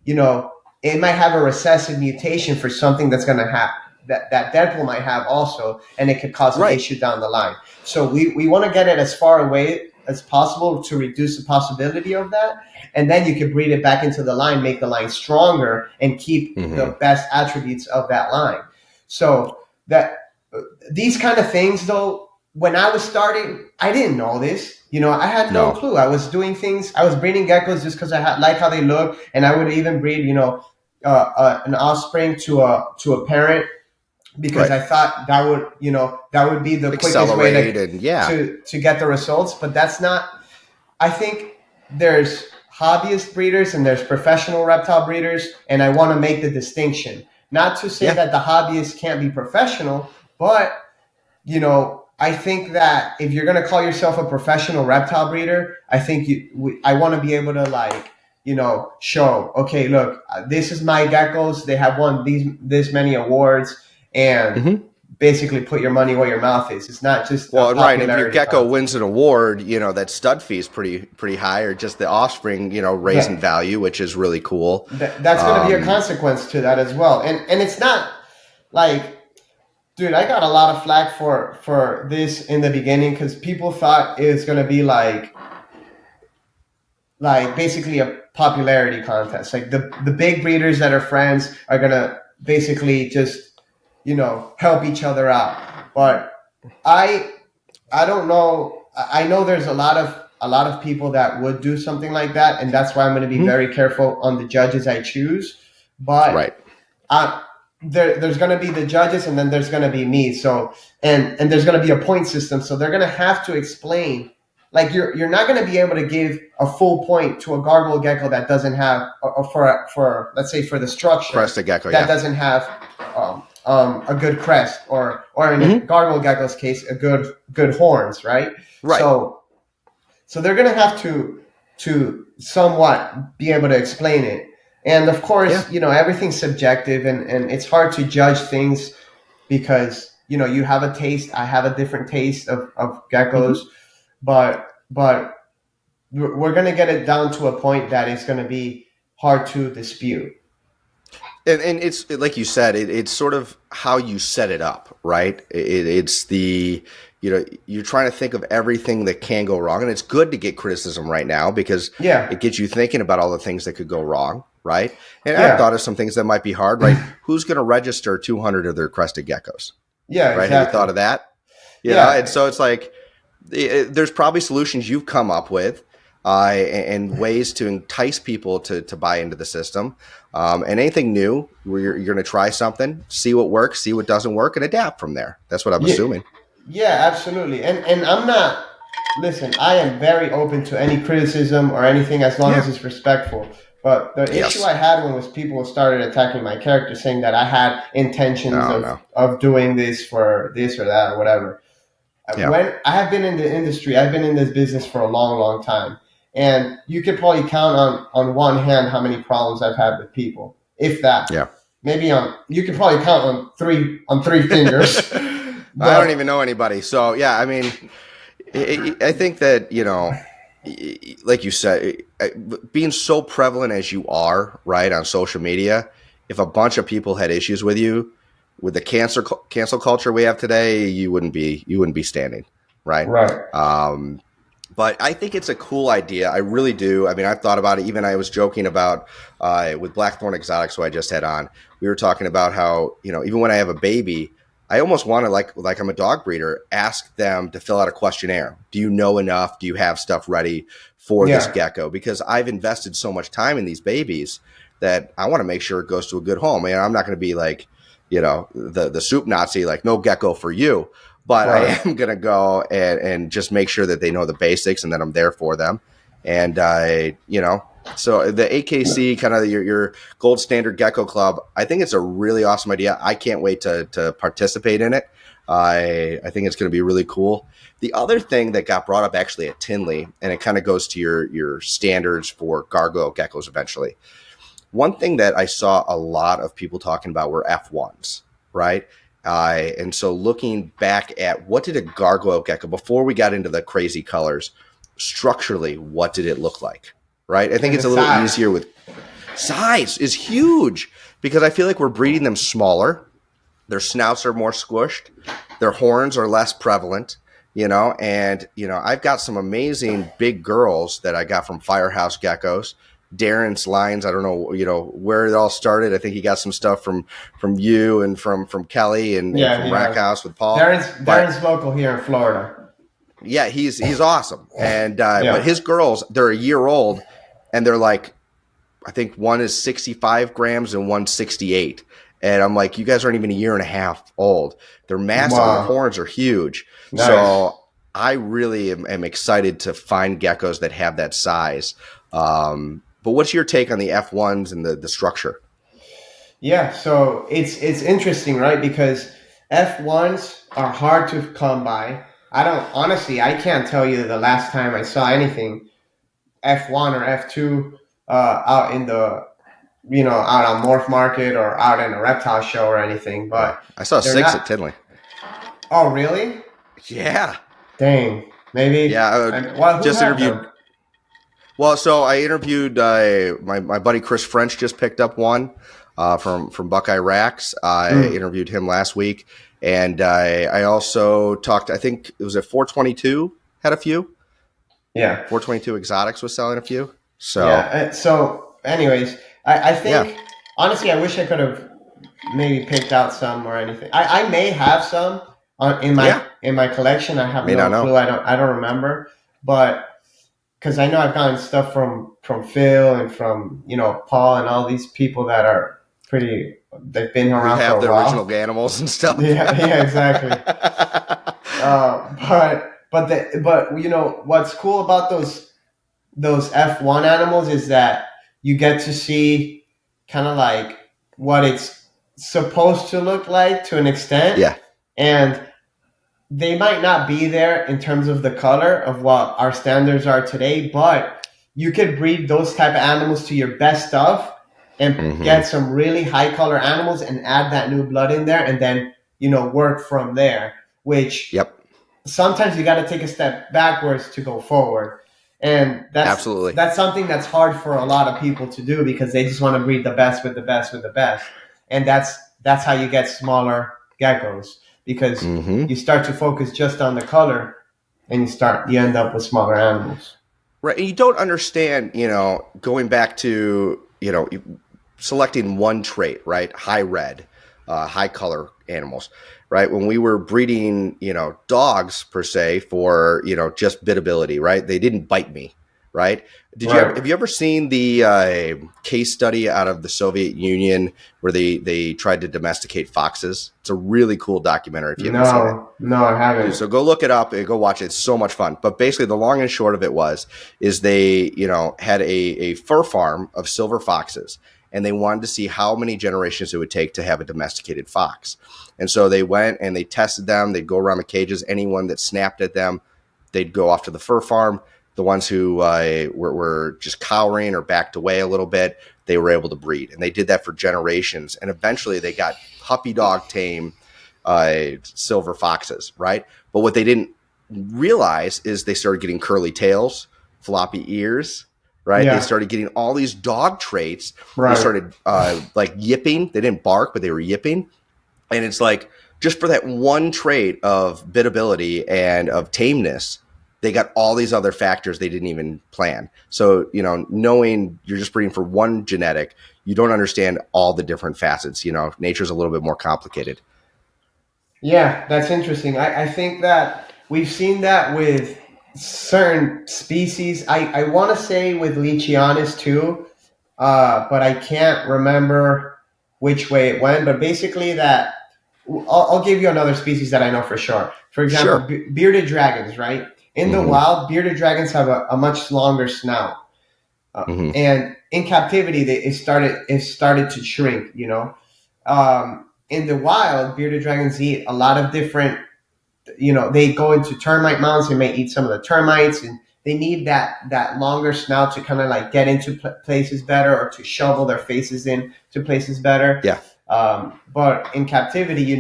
it might have a recessive mutation for something that's going to have that Deadpool might have also, and it could cause an Right. issue down the line. So we want to get it as far away as possible to reduce the possibility of that, and then you can breed it back into the line, make the line stronger, and keep the best attributes of that line. So that these kind of things, though, when I was starting, I didn't know this. I had no No. clue. I was doing things. I was breeding geckos just because I like how they look, and I would even breed, an offspring to a parent, because Right. I thought that would be the quickest way Accelerate and yeah. to get the results. But that's not. I think there's hobbyist breeders and there's professional reptile breeders, and I want to make the distinction. Not to say Yeah. that the hobbyist can't be professional, but I think that if you're going to call yourself a professional reptile breeder, I think I want to be able to show, okay, look, this is my geckos. They have won this many awards, and Mhm. basically put your money where your mouth is. It's not just Well, a and right. If your popularity gecko contest. wins an award, that stud fee is pretty high, or just the offspring, raise in value, which is really cool. That's going to be a consequence to that as well. And it's not like Dude, I got a lot of flack for this in the beginning because people thought it was gonna be like basically a popularity contest. Like the big breeders that are friends are gonna basically just help each other out. But I I don't know. I know there's a lot of people that would do something like that, and that's why I'm going to be Mhm. very careful on the judges I choose. But Right. uh, there's going to be the judges, and then there's going to be me. So and there's going to be a point system. So they're going to have to explain. Like you're not going to be able to give a full point to a gargoyle gecko that doesn't have for let's say for the structure Crested gecko, that yeah. doesn't have a good crest or in a Mhm. gargoyle gecko's case a good horns, right? Right. So they're going to have to somewhat be able to explain it. And of course, Yeah. everything's subjective, and it's hard to judge things because you have a taste. I have a different taste of geckos, Mhm. but we're going to get it down to a point that it's going to be hard to dispute. And it's like you said, it's sort of how you set it up, right? It's the, you're trying to think of everything that can go wrong. And it's good to get criticism right now because Yeah, it gets you thinking about all the things that could go wrong, right? And I've yeah, thought of some things that might be hard, like who's going to register 200 of their crested geckos, yeah, right? Have you exactly. thought of that? And Yeah, so it's like, there's probably solutions you've come up with and ways to entice people to buy into the system. And anything new where you're going to try something, see what works, see what doesn't work, and adapt from there. That's what I'm yeah, assuming. yeah, absolutely. And I'm not. Listen, I am very open to any criticism or anything as long Yeah. as it's respectful. But the issue Yes. I had when was people started attacking my character, saying that I had intentions No, of no. of doing this for this or that or whatever. Yeah. When I have been in the industry, I've been in this business for a long, long time, and you could probably count on one hand how many problems I've had with people, if that. Yeah. Maybe you could probably count on three fingers. I don't But even know anybody. So, yeah, I mean, I think that, like you said, being so prevalent as you are, right, on social media, if a bunch of people had issues with you, with the cancel culture we have today, you wouldn't be standing, right? right, Um, but I think it's a cool idea. I really do. I mean, I've thought about it. Even I was joking about with Blackthorn Exotics, who I just had on. We were talking about how even when I have a baby, I almost want to like I'm a dog breeder. Ask them to fill out a questionnaire. Do you know enough? Do you have stuff ready for this yeah, gecko? Because I've invested so much time in these babies that I want to make sure it goes to a good home. And I'm not going to be like the soup Nazi, like no gecko for you. But I right. am going to go and just make sure that they know the basics and that I'm there for them. And, so the AKC, kind of your gold standard gecko club, I think it's a really awesome idea. I can't wait to participate in it. I think it's going to be really cool. The other thing that got brought up actually at Tinley, and it kind of goes to your standards for gargoyle geckos eventually. One thing that I saw a lot of people talking about were F1s, right? And so looking back at what did a gargoyle gecko, before we got into the crazy colors, structurally, what did it look like, right? I think And it's the a little size. easier with size is huge because I feel like we're breeding them smaller. Their snouts are more squished. Their horns are less prevalent, I've got some amazing big girls that I got from Firehouse Geckos. Darren's lines, I don't know, where it all started. I think he got some stuff from you and from Kelly and Yeah, from he Rack has. House with Paul. But Darren's local here in Florida. yeah, he's awesome. And but Yeah. his girls, they're a year old, and they're like, I think one is 65 grams and one's 68. And I'm like, you guys aren't even a year and a half old. They're massive. Their Wow. horns are huge. Nice. So I really am excited to find geckos that have that size. But what's your take on the F1s and the structure? Yeah. So it's interesting, right? Because F1s are hard to come by. I don't honestly. I can't tell you the last time I saw anything F1 or F2 out in the out on Morph Market or out in a reptile show or anything. Yeah, But I saw they're 6 at not. Tinley. Oh, really? Yeah, Dang. Maybe. yeah. Well, who Just have interviewed. them? Well, so I interviewed my buddy Chris French. Just picked up one. from Buckeye Racks. I interviewed him last week, and I also talked. I think it was at 422 had a few. Yeah, 422 Exotics was selling a few. So yeah. So, anyways, I think honestly, I wish I could have maybe picked out some or anything. I may have some in my collection. I have no clue. I don't remember, but because I know I've gotten stuff from Phil and from Paul and all these people that are pretty. They've been around we have for a the while. Original animals and stuff. Yeah, exactly. But what's cool about those F1 animals is that you get to see kind of like what it's supposed to look like to an extent. Yeah. And they might not be there in terms of the color of what our standards are today, but you could breed those type of animals to your best stuff and get some really high color animals and add that new blood in there and then, work from there, which sometimes you got to take a step backwards to go forward. And that's something that's hard for a lot of people to do because they just want to breed the best with the best with the best. And that's how you get smaller geckos because you start to focus just on the color and you end up with smaller animals. Right. And you don't understand, going back to, selecting one trait, right? High red, high color animals, right? When we were breeding, dogs per se for, just biddability, right? They didn't bite me, right? Have you ever seen the case study out of the Soviet Union where they tried to domesticate foxes? It's a really cool documentary. If you haven't seen it. No, I haven't. So go look it up and go watch it. It's so much fun. But basically, the long and short of it is they, had a fur farm of silver foxes, and they wanted to see how many generations it would take to have a domesticated fox. And so they went and they tested them. They'd go around the cages. Anyone that snapped at them, they'd go off to the fur farm. The ones who were just cowering or backed away a little bit, they were able to breed. And they did that for generations. And eventually they got puppy dog tame silver foxes, right? But what they didn't realize is they started getting curly tails, floppy ears, right? Yeah. They started getting all these dog traits. Right. They started like yipping. They didn't bark, but they were yipping. And it's like just for that one trait of biddability and of tameness, they got all these other factors they didn't even plan. So, knowing you're just breeding for one genetic, you don't understand all the different facets. Nature's a little bit more complicated. Yeah, that's interesting. I think that we've seen that with certain species. I want to say with Leachianus too, but I can't remember which way it went. But basically that, I'll give you another species that I know for sure. For example, bearded dragons, right? In the wild, bearded dragons have a much longer snout, and in captivity, it started to shrink. In the wild, bearded dragons eat a lot of different. They go into termite mounds. They may eat some of the termites, and they need that longer snout to kind of like get into places better or to shovel their faces into places better. Yeah. But in captivity,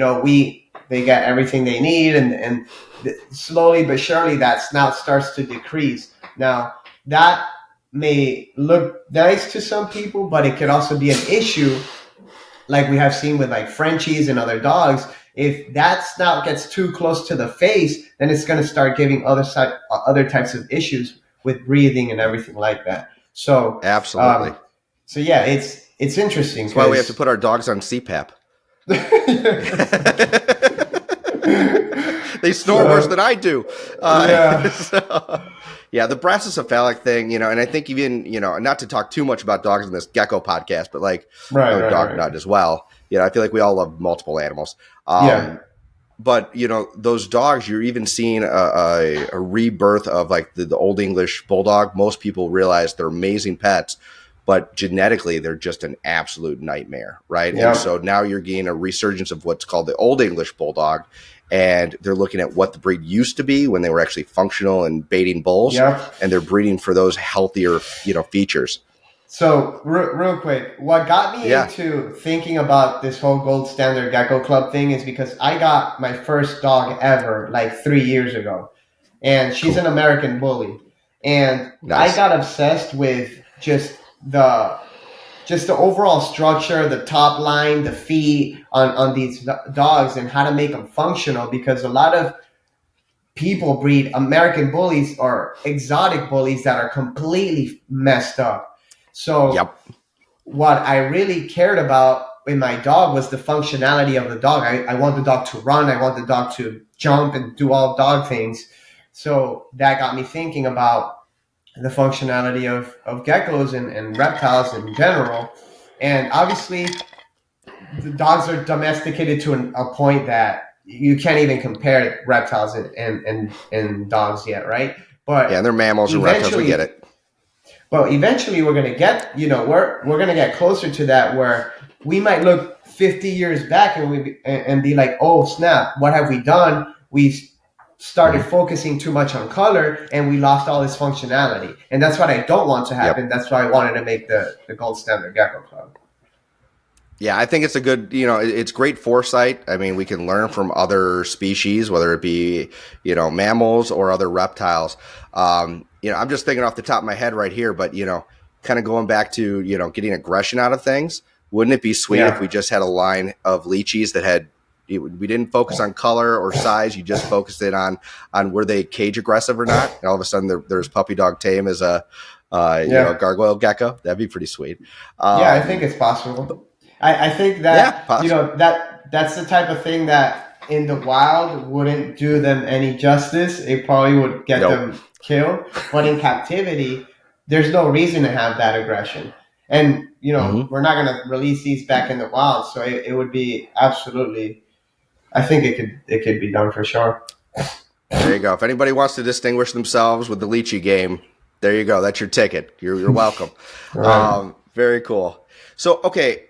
they get everything they need, and slowly but surely that snout starts to decrease. Now, that may look nice to some people, but it could also be an issue, like we have seen with like Frenchies and other dogs. If that snout gets too close to the face, then it's going to start giving other types of issues with breathing and everything like that. So absolutely. So yeah, it's interesting. That's why we have to put our dogs on CPAP. They snore worse than I do. Yeah, the brachycephalic thing, and I think even, not to talk too much about dogs in this gecko podcast, but like dog nut as well. I feel like we all love multiple animals. But, those dogs, you're even seeing a rebirth of like the Old English Bulldog. Most people realize they're amazing pets, but genetically, they're just an absolute nightmare, right? Yeah. And so now you're getting a resurgence of what's called the Old English Bulldog, and they're looking at what the breed used to be when they were actually functional and baiting bulls, and they're breeding for those healthier, features. So real quick, what got me into thinking about this whole Gold Standard Gecko Club thing is because I got my first dog ever like 3 years ago, and she's an American Bully, and nice. I got obsessed with just the just the overall structure, the top line, the feet on these dogs, and how to make them functional. Because a lot of people breed American bullies or exotic bullies that are completely messed up. So Yep. what I really cared about in my dog was the functionality of the dog. I want the dog to run. I want the dog to jump and do all dog things. So that got me thinking about the functionality of geckos and reptiles in general. And obviously, the dogs are domesticated to a point that you can't even compare reptiles and dogs yet, right? But Yeah, and they're mammals and reptiles. We get it. But eventually, we're gonna get, we're gonna get closer to that, where we might look 50 years back and be like, oh snap, what have we done? We started focusing too much on color and we lost all this functionality. And that's what I don't want to happen. Yep. That's why I wanted to make the gold standard Gecko Club. Yeah, I think it's a good, it's great foresight. I mean, we can learn from other species, whether it be, mammals or other reptiles. I'm just thinking off the top of my head right here, but, kind of going back to, getting aggression out of things. Wouldn't it be sweet if we just had a line of leeches that had, we didn't focus on color or size. You just focused it on were they cage aggressive or not. And all of a sudden there's puppy dog tame as a gargoyle gecko. That'd be pretty sweet. I think it's possible. I think that, that's the type of thing that in the wild wouldn't do them any justice. It probably would get them killed. But in captivity, there's no reason to have that aggression. And, we're not going to release these back in the wild. So it would be absolutely, I think it could be done for sure. There you go. If anybody wants to distinguish themselves with the lychee game, there you go. That's your ticket. You're welcome. Right. Very cool. So, okay.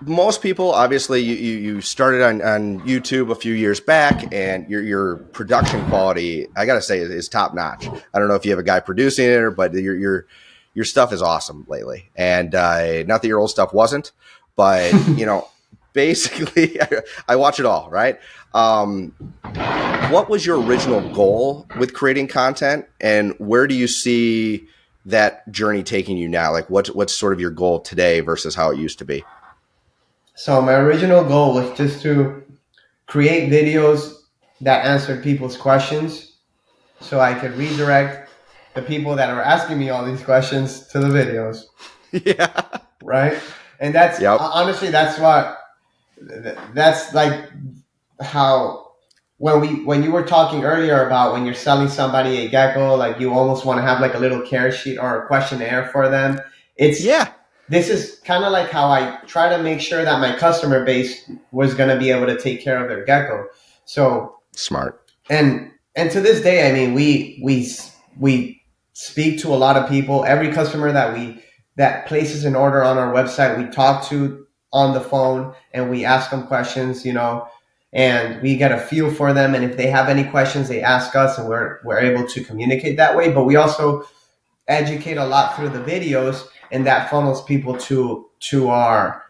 Most people, obviously, you started on YouTube a few years back, and your production quality, I gotta say, is top notch. I don't know if you have a guy producing it, but your stuff is awesome lately. And not that your old stuff wasn't, but basically, I watch it all. Right? What was your original goal with creating content, and where do you see that journey taking you now? Like, what's sort of your goal today versus how it used to be? So my original goal was just to create videos that answered people's questions so I could redirect the people that are asking me all these questions to the videos. Yeah. Right? And that's honestly, that's like how, when you were talking earlier about when you're selling somebody a gecko, like you almost want to have like a little care sheet or a questionnaire for them. This is kind of like how I try to make sure that my customer base was going to be able to take care of their gecko. So smart. And to this day, I mean, we speak to a lot of people. Every customer that places an order on our website, we talk to on the phone and we ask them questions, and we get a feel for them. And if they have any questions, they ask us, and we're able to communicate that way. But we also educate a lot through the videos, and that funnels people to our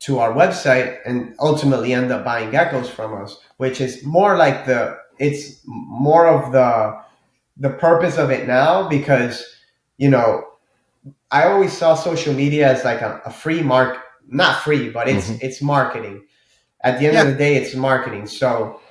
website and ultimately end up buying geckos from us, which is more like it's more of the purpose of it now, because I always saw social media as like a free not free, but it's marketing. At the end of the day, it's marketing. So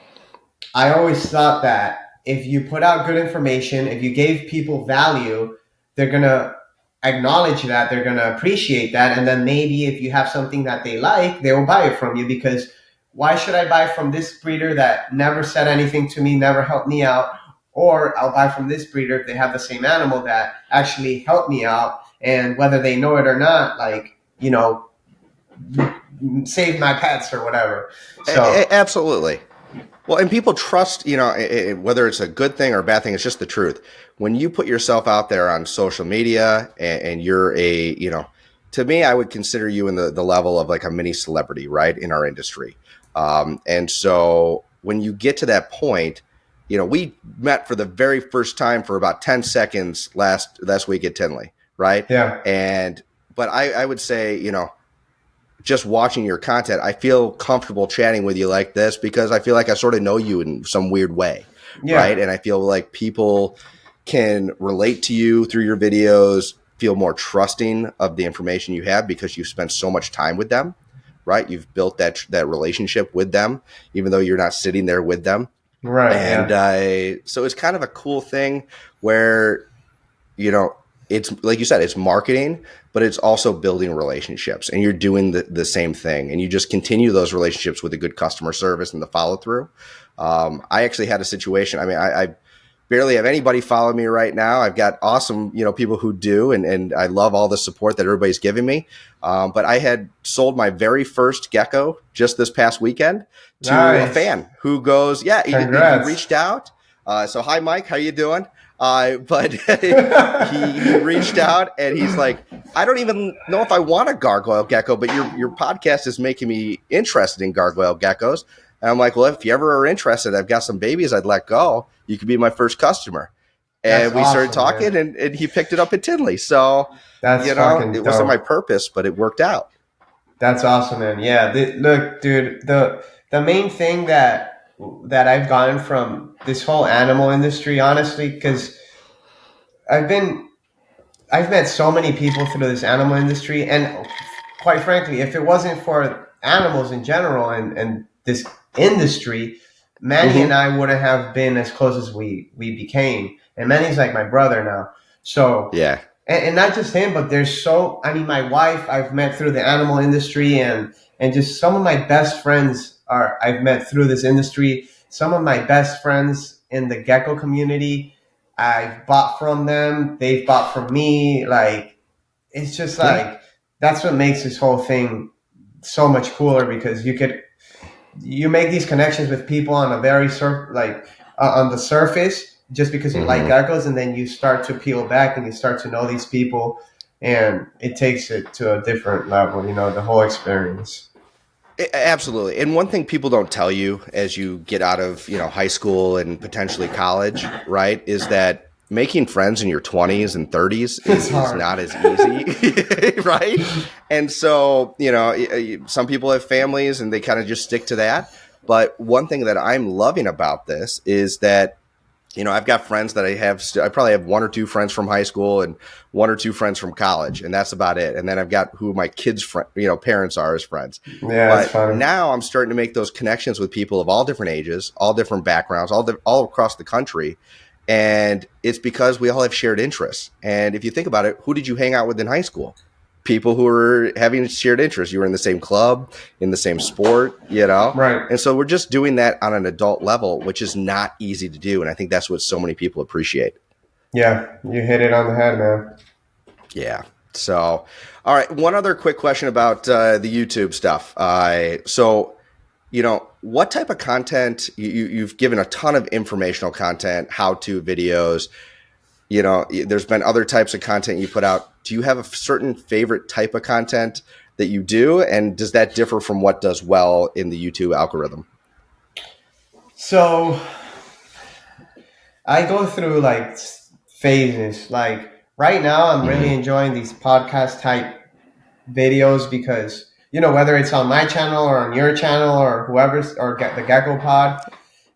I always thought that if you put out good information, if you gave people value, they're gonna acknowledge that, they're going to appreciate that, and then maybe if you have something that they like, they will buy it from you. Because why should I buy from this breeder that never said anything to me, never helped me out, or I'll buy from this breeder if they have the same animal that actually helped me out, and whether they know it or not, like, save my pets or whatever. So absolutely. Well, and people trust, whether it's a good thing or a bad thing, it's just the truth. When you put yourself out there on social media and you're to me, I would consider you in the level of like a mini celebrity, right, in our industry. And so when you get to that point, we met for the very first time for about 10 seconds last week at Tinley, right? Yeah. But I would say, just watching your content, I feel comfortable chatting with you like this because I feel like I sort of know you in some weird way, right? And I feel like people can relate to you through your videos, feel more trusting of the information you have because you've spent so much time with them, right? You've built that relationship with them, even though you're not sitting there with them. Right. And Yeah. so it's kind of a cool thing where, it's like you said, it's marketing, but it's also building relationships, and you're doing the same thing, and you just continue those relationships with a good customer service and the follow through. I actually had a situation. I mean, I barely have anybody follow me right now. I've got awesome, people who do, and I love all the support that everybody's giving me. But I had sold my very first gecko just this past weekend to a fan who goes, yeah, he reached out. So hi, Mike, how you doing? But he reached out and he's like, I don't even know if I want a gargoyle gecko, but your podcast is making me interested in gargoyle geckos. And I'm like, well, if you ever are interested, I've got some babies I'd let go. You could be my first customer. And we started talking, and he picked it up at Tinley. So, it wasn't my purpose, but it worked out. That's awesome, man. Yeah. Look, dude, the main thing that I've gotten from this whole animal industry, honestly, because I've met so many people through this animal industry, and quite frankly, if it wasn't for animals in general and this industry, Manny and I wouldn't have been as close as we became. And Manny's like my brother now. So yeah. And not just him, but my wife I've met through the animal industry, and just some of my best friends I've met through this industry. Some of my best friends in the gecko community, I've bought from them. They've bought from me. Like, it's just like, that's what makes this whole thing so much cooler, because you make these connections with people on a very on the surface, just because you like geckos, and then you start to peel back and you start to know these people, and it takes it to a different level, the whole experience. Absolutely. And one thing people don't tell you as you get out of, high school and potentially college, right, is that making friends in your 20s and 30s is not as easy, right? And so, some people have families and they kind of just stick to that. But one thing that I'm loving about this is that, I've got friends that I probably have one or two friends from high school and one or two friends from college, and that's about it. And then I've got who my kids' parents are as friends. Yeah, but now I'm starting to make those connections with people of all different ages, all different backgrounds, all across the country. And it's because we all have shared interests. And if you think about it, who did you hang out with in high school? People who were having shared interests. You were in the same club, in the same sport, Right. And so we're just doing that on an adult level, which is not easy to do. And I think that's what so many people appreciate. Yeah, you hit it on the head, man. Yeah. So, all right. One other quick question about the YouTube stuff. So, what type of content, you've given a ton of informational content, how-to videos, there's been other types of content you put out. Do you have a certain favorite type of content that you do? And does that differ from what does well in the YouTube algorithm? So I go through phases. Like right now, I'm really enjoying these podcast type videos because, whether it's on my channel or on your channel or whoever's, or the Gecko Pod,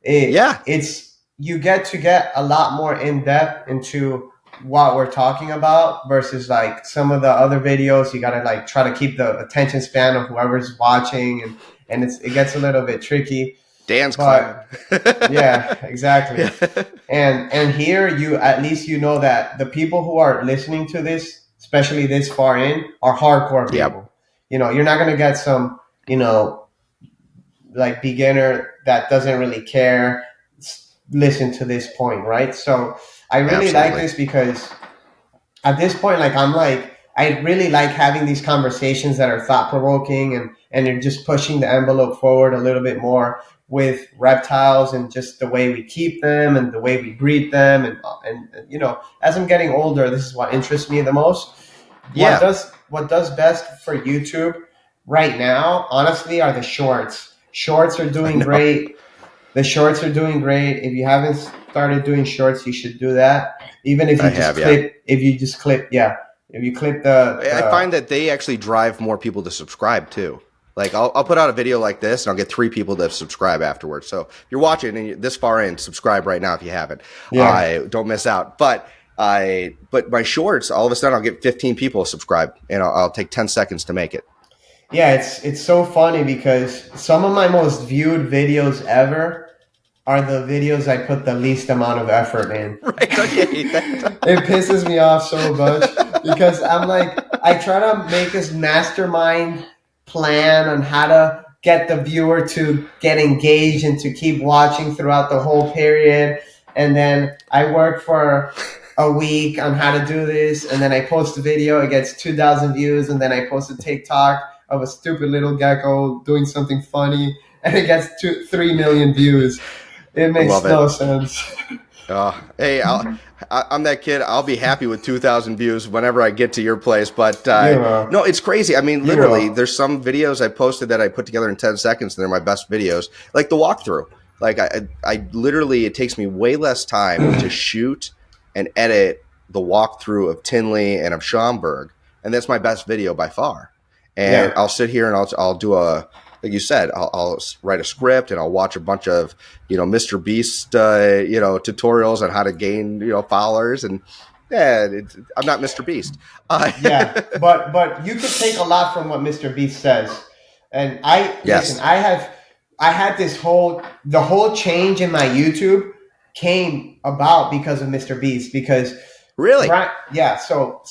you get a lot more in depth into what we're talking about versus some of the other videos. You gotta try to keep the attention span of whoever's watching, and it gets a little bit tricky. Dan's climbing. Yeah, exactly. And here at least that the people who are listening to this, especially this far in, are hardcore people. Yep. You're not gonna get some beginner that doesn't really care listen to this point, right? So I really like this because at this point, I really like having these conversations that are thought-provoking and they're just pushing the envelope forward a little bit more with reptiles and just the way we keep them and the way we breed them. And as I'm getting older, this is what interests me the most. Yeah. What does best for YouTube right now, honestly, are the shorts. Shorts are doing great. The shorts are doing great. If you haven't started doing shorts, you should do that. Even if you if you clip the I find that they actually drive more people to subscribe too. I'll put out a video like this and I'll get 3 people to subscribe afterwards. So if you're watching and you're this far in, subscribe right now if you haven't. Don't miss out. But But my shorts, all of a sudden, I'll get 15 people subscribe, and I'll take 10 seconds to make it. Yeah, it's so funny because some of my most viewed videos ever are the videos I put the least amount of effort in. Right? Okay. It pisses me off so much because I'm like, I try to make this mastermind plan on how to get the viewer to get engaged and to keep watching throughout the whole period. And then I work for a week on how to do this. And then I post a video, it gets 2,000 views. And then I post a TikTok of a stupid little gecko doing something funny and it gets 3 million views. It makes no sense. Hey, I'm that kid. I'll be happy with 2,000 views whenever I get to your place. But no, it's crazy. I mean, literally, there's some videos I posted that I put together in 10 seconds, and they're my best videos. Like the walkthrough. Like I literally, it takes me way less time to shoot and edit the walkthrough of Tinley and of Schaumburg, and that's my best video by far. And I'll sit here and I'll do like you said, I'll write a script and I'll watch a bunch of, Mr. Beast, tutorials on how to gain, followers. And I'm not Mr. Beast. But you could take a lot from what Mr. Beast says. And listen, I had the whole change in my YouTube came about because of Mr. Beast. Because really, yeah. So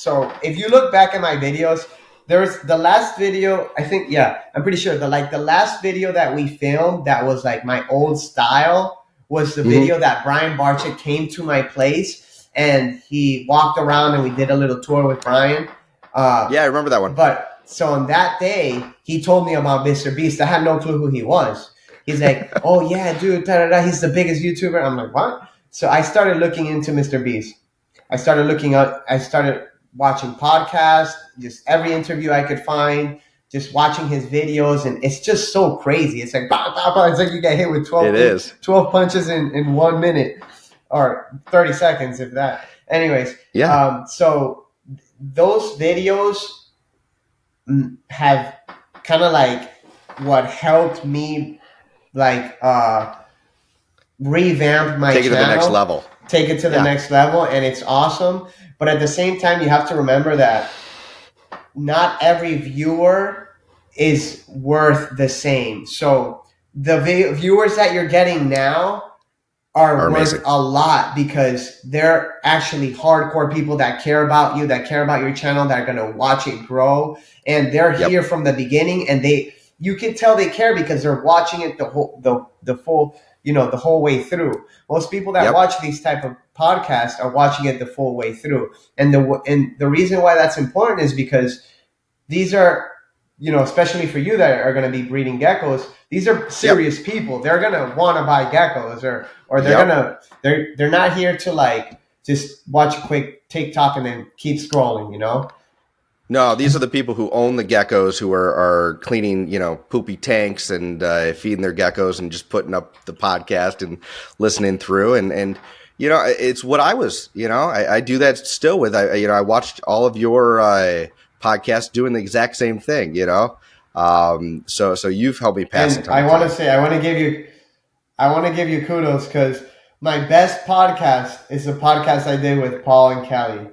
if you look back at my videos. There was the last video, I think, I'm pretty sure the last video that we filmed that was like my old style was the video that Brian Barczyk came to my place and he walked around and we did a little tour with Brian. I remember that one. But so on that day, he told me about Mr. Beast. I had no clue who he was. He's like, oh yeah, dude, he's the biggest YouTuber. I'm like, what? So I started looking into Mr. Beast. I started watching podcasts, just every interview I could find, just watching his videos, and it's just so crazy. It's like, bah, bah, bah. It's like you get hit with 12 punches in 1 minute or 30 seconds, if that. Anyways, so those videos have kind of like what helped me revamp my channel. Take it to the next level. Take it to the next level, and it's awesome. But at the same time, you have to remember that not every viewer is worth the same. So the viewers that you're getting now are worth amazing. A lot because they're actually hardcore people that care about you, that care about your channel, that are going to watch it grow. And they're here from the beginning, and you can tell they care because they're watching it the whole way through. Most people that watch these type of podcasts are watching it the full way through. And the reason why that's important is because these are, especially for you that are going to be breeding geckos, these are serious people. They're going to want to buy geckos or they're not here to just watch a quick TikTok and then keep scrolling, No, these are the people who own the geckos, who are cleaning, poopy tanks and feeding their geckos and just putting up the podcast and listening through. And it's what I was, I do that still with, I watched all of your podcasts doing the exact same thing, so you've helped me pass it. I want to give you kudos because my best podcast is the podcast I did with Paul and Kelly.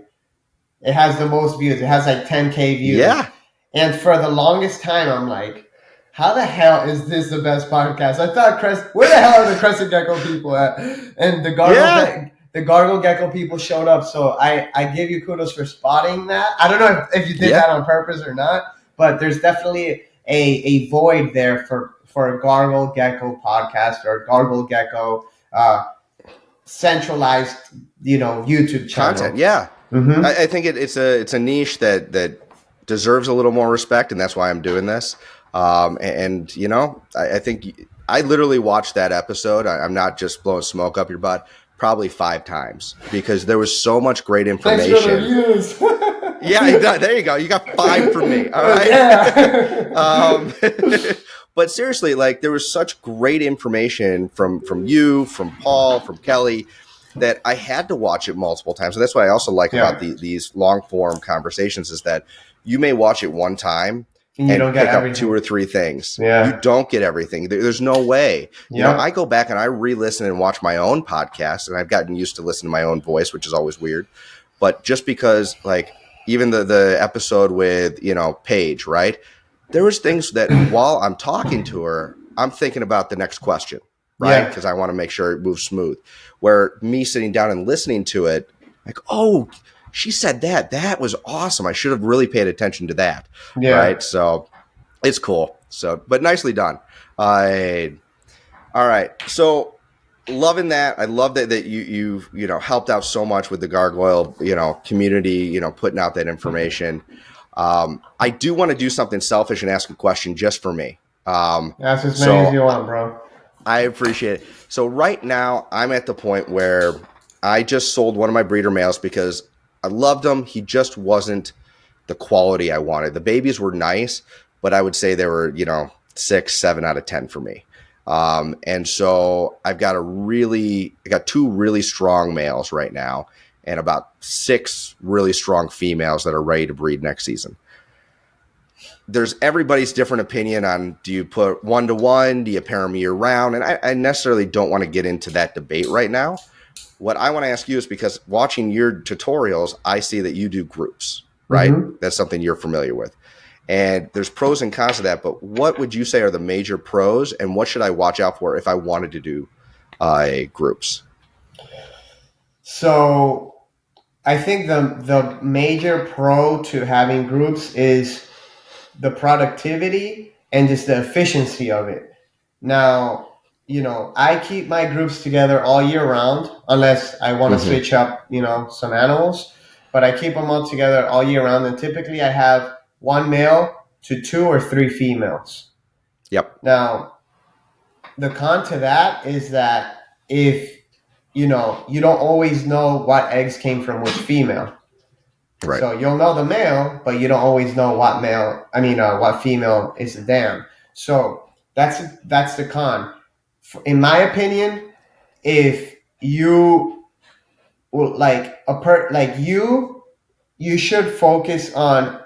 It has the most views. It has like 10K views. Yeah. And for the longest time, I'm like, how the hell is this the best podcast? I thought, where the hell are the Crescent Gecko people at? And the Gargle Gecko people showed up. So I give you kudos for spotting that. I don't know if you did that on purpose or not, but there's definitely a void there for a Gargle Gecko podcast or a Gargle Gecko centralized, YouTube channel. Content, yeah. Mm-hmm. I think it's a niche that deserves a little more respect, and that's why I'm doing this. I think I literally watched that episode. I'm not just blowing smoke up your butt. Probably 5 times because there was so much great information. Thanks for the views. Yeah, there you go. You got 5 from me. All right. Yeah. But seriously, there was such great information from you, from Paul, from Kelly, that I had to watch it multiple times. And that's what I also like about these long form conversations is that you may watch it one time and you don't pick up 2 or 3 things. Yeah. You don't get everything. There's no way. I go back and I re-listen and watch my own podcast, and I've gotten used to listening to my own voice, which is always weird. but just because like even the episode with, Paige, right? There was things that while I'm talking to her, I'm thinking about the next question, right? Because I want to make sure it moves smooth. Where me sitting down and listening to it, like, oh, she said that. That was awesome. I should have really paid attention to that, right? So it's cool. So, but nicely done. All right. So loving that. I love that you helped out so much with the gargoyle, community, putting out that information. I do want to do something selfish and ask a question just for me. Ask as many as you want, bro. I appreciate it. So right now I'm at the point where I just sold one of my breeder males because I loved him. He just wasn't the quality I wanted. The babies were nice, but I would say they were, 6, 7 out of 10 for me. And so I got two really strong males right now and about 6 really strong females that are ready to breed next season. There's everybody's different opinion on, do you put 1-to-1? Do you pair them year round? And I necessarily don't want to get into that debate right now. What I want to ask you is, because watching your tutorials, I see that you do groups, right? Mm-hmm. That's something you're familiar with. And there's pros and cons to that, but what would you say are the major pros, and what should I watch out for if I wanted to do groups? So I think the major pro to having groups is the productivity and just the efficiency of it. Now, I keep my groups together all year round, unless I want to switch up, some animals, but I keep them all together all year round. And typically I have 1 male to 2 or 3 females. Yep. Now, the con to that is that if, you don't always know what eggs came from which female. Right. So you'll know the male, but you don't always know what female is the dam. So that's the con. In my opinion, if you will you should focus on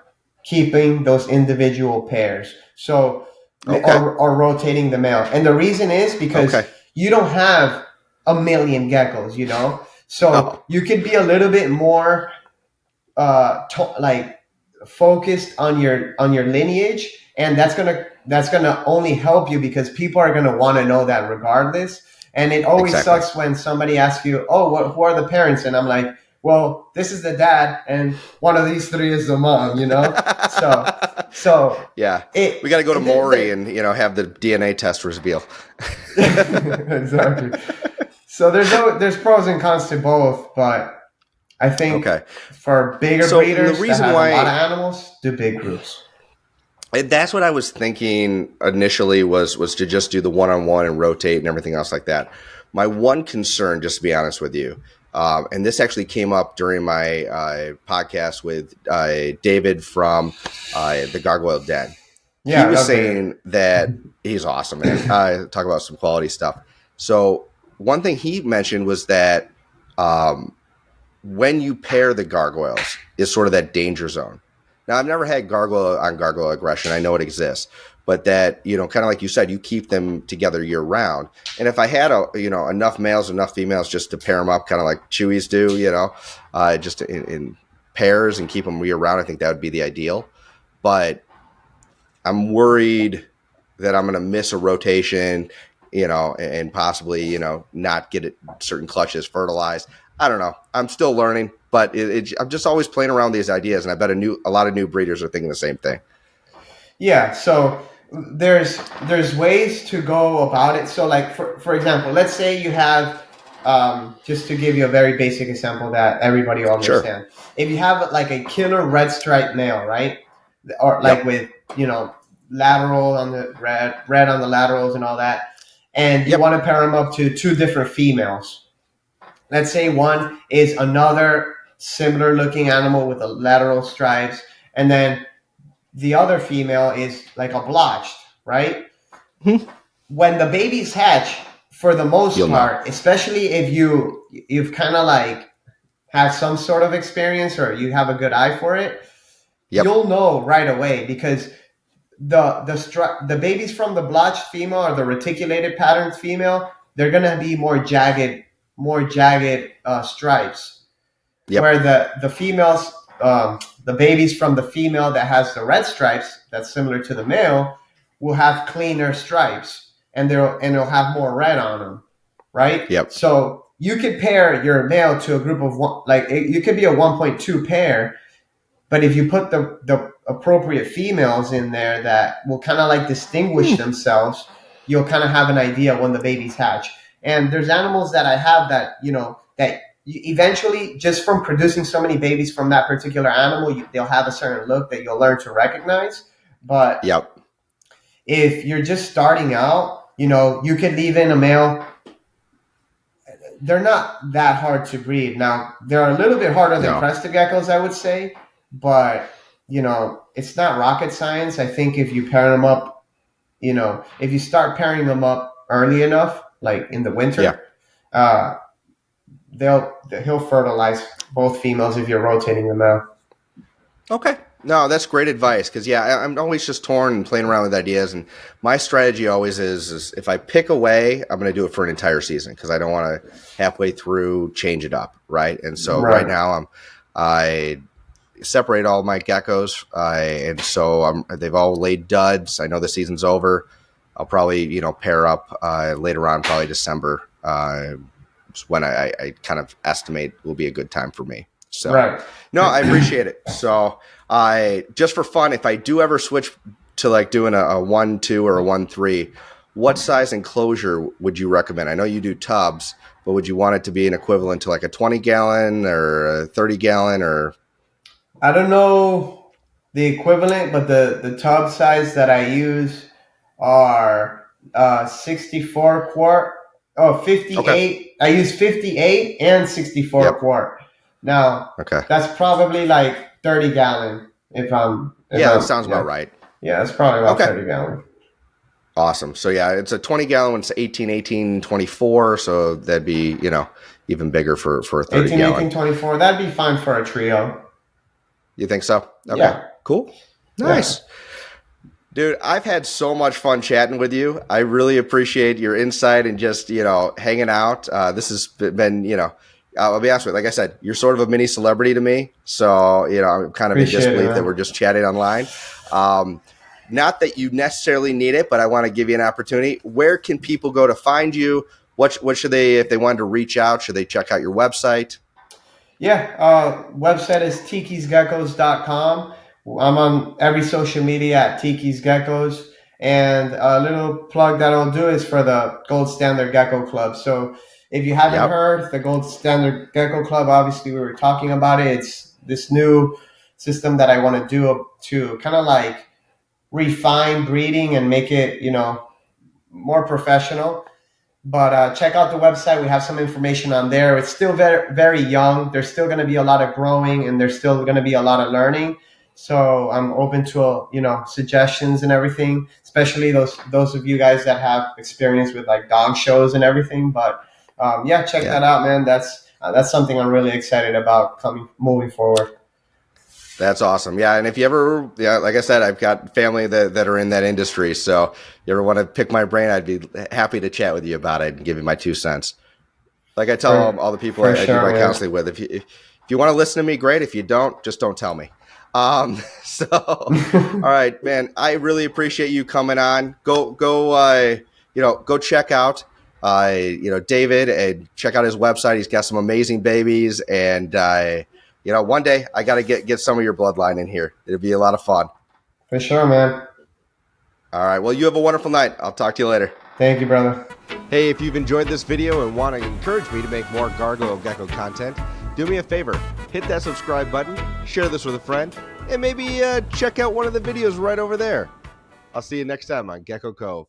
keeping those individual pairs. So or rotating the male. And the reason is because you don't have a million geckos, So you could be a little bit more focused on your lineage, and that's gonna only help you because people are gonna want to know that regardless. And it always sucks when somebody asks you, "Oh, who are the parents?" And I'm like, "Well, this is the dad, and one of these 3 is the mom." So yeah, we got to go to Maury and have the DNA test reveal. Exactly. So there's pros and cons to both, but I think for bigger breeders that have a lot of animals, do big groups. That's what I was thinking initially was to just do the one-on-one and rotate and everything else like that. My one concern, just to be honest with you, and this actually came up during my podcast with David from the Gargoyle Den. Yeah, he was saying that he's awesome, man. Talk about some quality stuff. So one thing he mentioned was that when you pair the gargoyles is sort of that danger zone. Now, I've never had gargoyle on gargoyle aggression. I know it exists, but that, kind of like you said, you keep them together year round. And if I had enough males, enough females just to pair them up, kind of like Chewies do, just in pairs and keep them year round, I think that would be the ideal. But I'm worried that I'm going to miss a rotation, and possibly, not get certain clutches fertilized. I don't know. I'm still learning, but I'm just always playing around these ideas, and I bet a lot of new breeders are thinking the same thing. Yeah. So there's ways to go about it. So, like for example, let's say you have just to give you a very basic example that everybody will understand. Sure. If you have like a killer red stripe male, right, or like with lateral on the red on the laterals and all that, and you want to pair them up to 2 different females. Let's say one is another similar looking animal with the lateral stripes, and then the other female is like a blotched, right? Mm-hmm. When the babies hatch, for the most part, especially if you've kind of like have some sort of experience or you have a good eye for it, you'll know right away, because the babies from the blotched female or the reticulated patterned female, they're gonna be more jagged stripes. Yep. where the females, the babies from the female that has the red stripes, that's similar to the male, will have cleaner stripes, and they'll have more red on them, right? Yep. So you could pair your male to a group of one, like you could be a 1.2 pair, but if you put the appropriate females in there that will kind of like distinguish themselves, you'll kind of have an idea when the babies hatch. And there's animals that I have that, that eventually, just from producing so many babies from that particular animal, they'll have a certain look that you'll learn to recognize. But Yep. if you're just starting out, you could leave in a male. They're not that hard to breed. Now, they're a little bit harder than crested geckos, I would say, but it's not rocket science. I think if you pair them up, if you start pairing them up early enough, like in the winter, he'll fertilize both females if you're rotating them out. Okay. No, that's great advice because, I'm always just torn and playing around with ideas. And my strategy always is if I pick away, I'm going to do it for an entire season because I don't want to halfway through change it up, right? And so right now I separate all my geckos, and so they've all laid duds. I know the season's over. I'll probably pair up later on, probably December, when I kind of estimate will be a good time for me. So no, I appreciate it. So just for fun, if I do ever switch to like doing a 1-2 or a 1-3, what size enclosure would you recommend? I know you do tubs, but would you want it to be an equivalent to like a 20-gallon or a 30-gallon or? I don't know the equivalent, but the tub size that I use are 64 quart. Oh, 58. Okay. I use 58 and 64 quart. Now, that's probably like 30 gallon. That sounds about right. Yeah, that's probably about 30 gallon. Awesome. So it's a 20 gallon one. It's 18, 24. So that'd be, even bigger for a 30 18, gallon. 18, 24. That'd be fine for a trio. You think so? Okay. Yeah. Cool. Nice. Yeah. Dude, I've had so much fun chatting with you. I really appreciate your insight and just, hanging out. This has been, I'll be honest with you. Like I said, you're sort of a mini celebrity to me. So, I'm kind of in disbelief that we're just chatting online. Not that you necessarily need it, but I want to give you an opportunity. Where can people go to find you? What should they, if they wanted to reach out, should they check out your website? Yeah, website is tikisgeckos.com. I'm on every social media at Tiki's Geckos. And a little plug that I'll do is for the Gold Standard Gecko Club. So if you haven't heard, the Gold Standard Gecko Club, obviously we were talking about it. It's this new system that I want to do to kind of like refine breeding and make it, more professional. But check out the website. We have some information on there. It's still very, very young. There's still going to be a lot of growing and there's still going to be a lot of learning. So I'm open to, suggestions and everything, especially those of you guys that have experience with like dog shows and everything. But check that out, man. That's something I'm really excited about moving forward. That's awesome. Yeah. And if you ever, like I said, I've got family that are in that industry. So you ever want to pick my brain, I'd be happy to chat with you about it and give you my 2 cents. Like I tell all the people I do my counseling with, if you want to listen to me, great. If you don't, just don't tell me. All right, man, I really appreciate you coming on. Go check out, David and check out his website. He's got some amazing babies. And, one day I got to get some of your bloodline in here. It'll be a lot of fun. For sure, man. All right. Well, you have a wonderful night. I'll talk to you later. Thank you, brother. Hey, if you've enjoyed this video and want to encourage me to make more Gargoyle Gecko content, do me a favor, hit that subscribe button, share this with a friend, and maybe check out one of the videos right over there. I'll see you next time on Gecko Cove.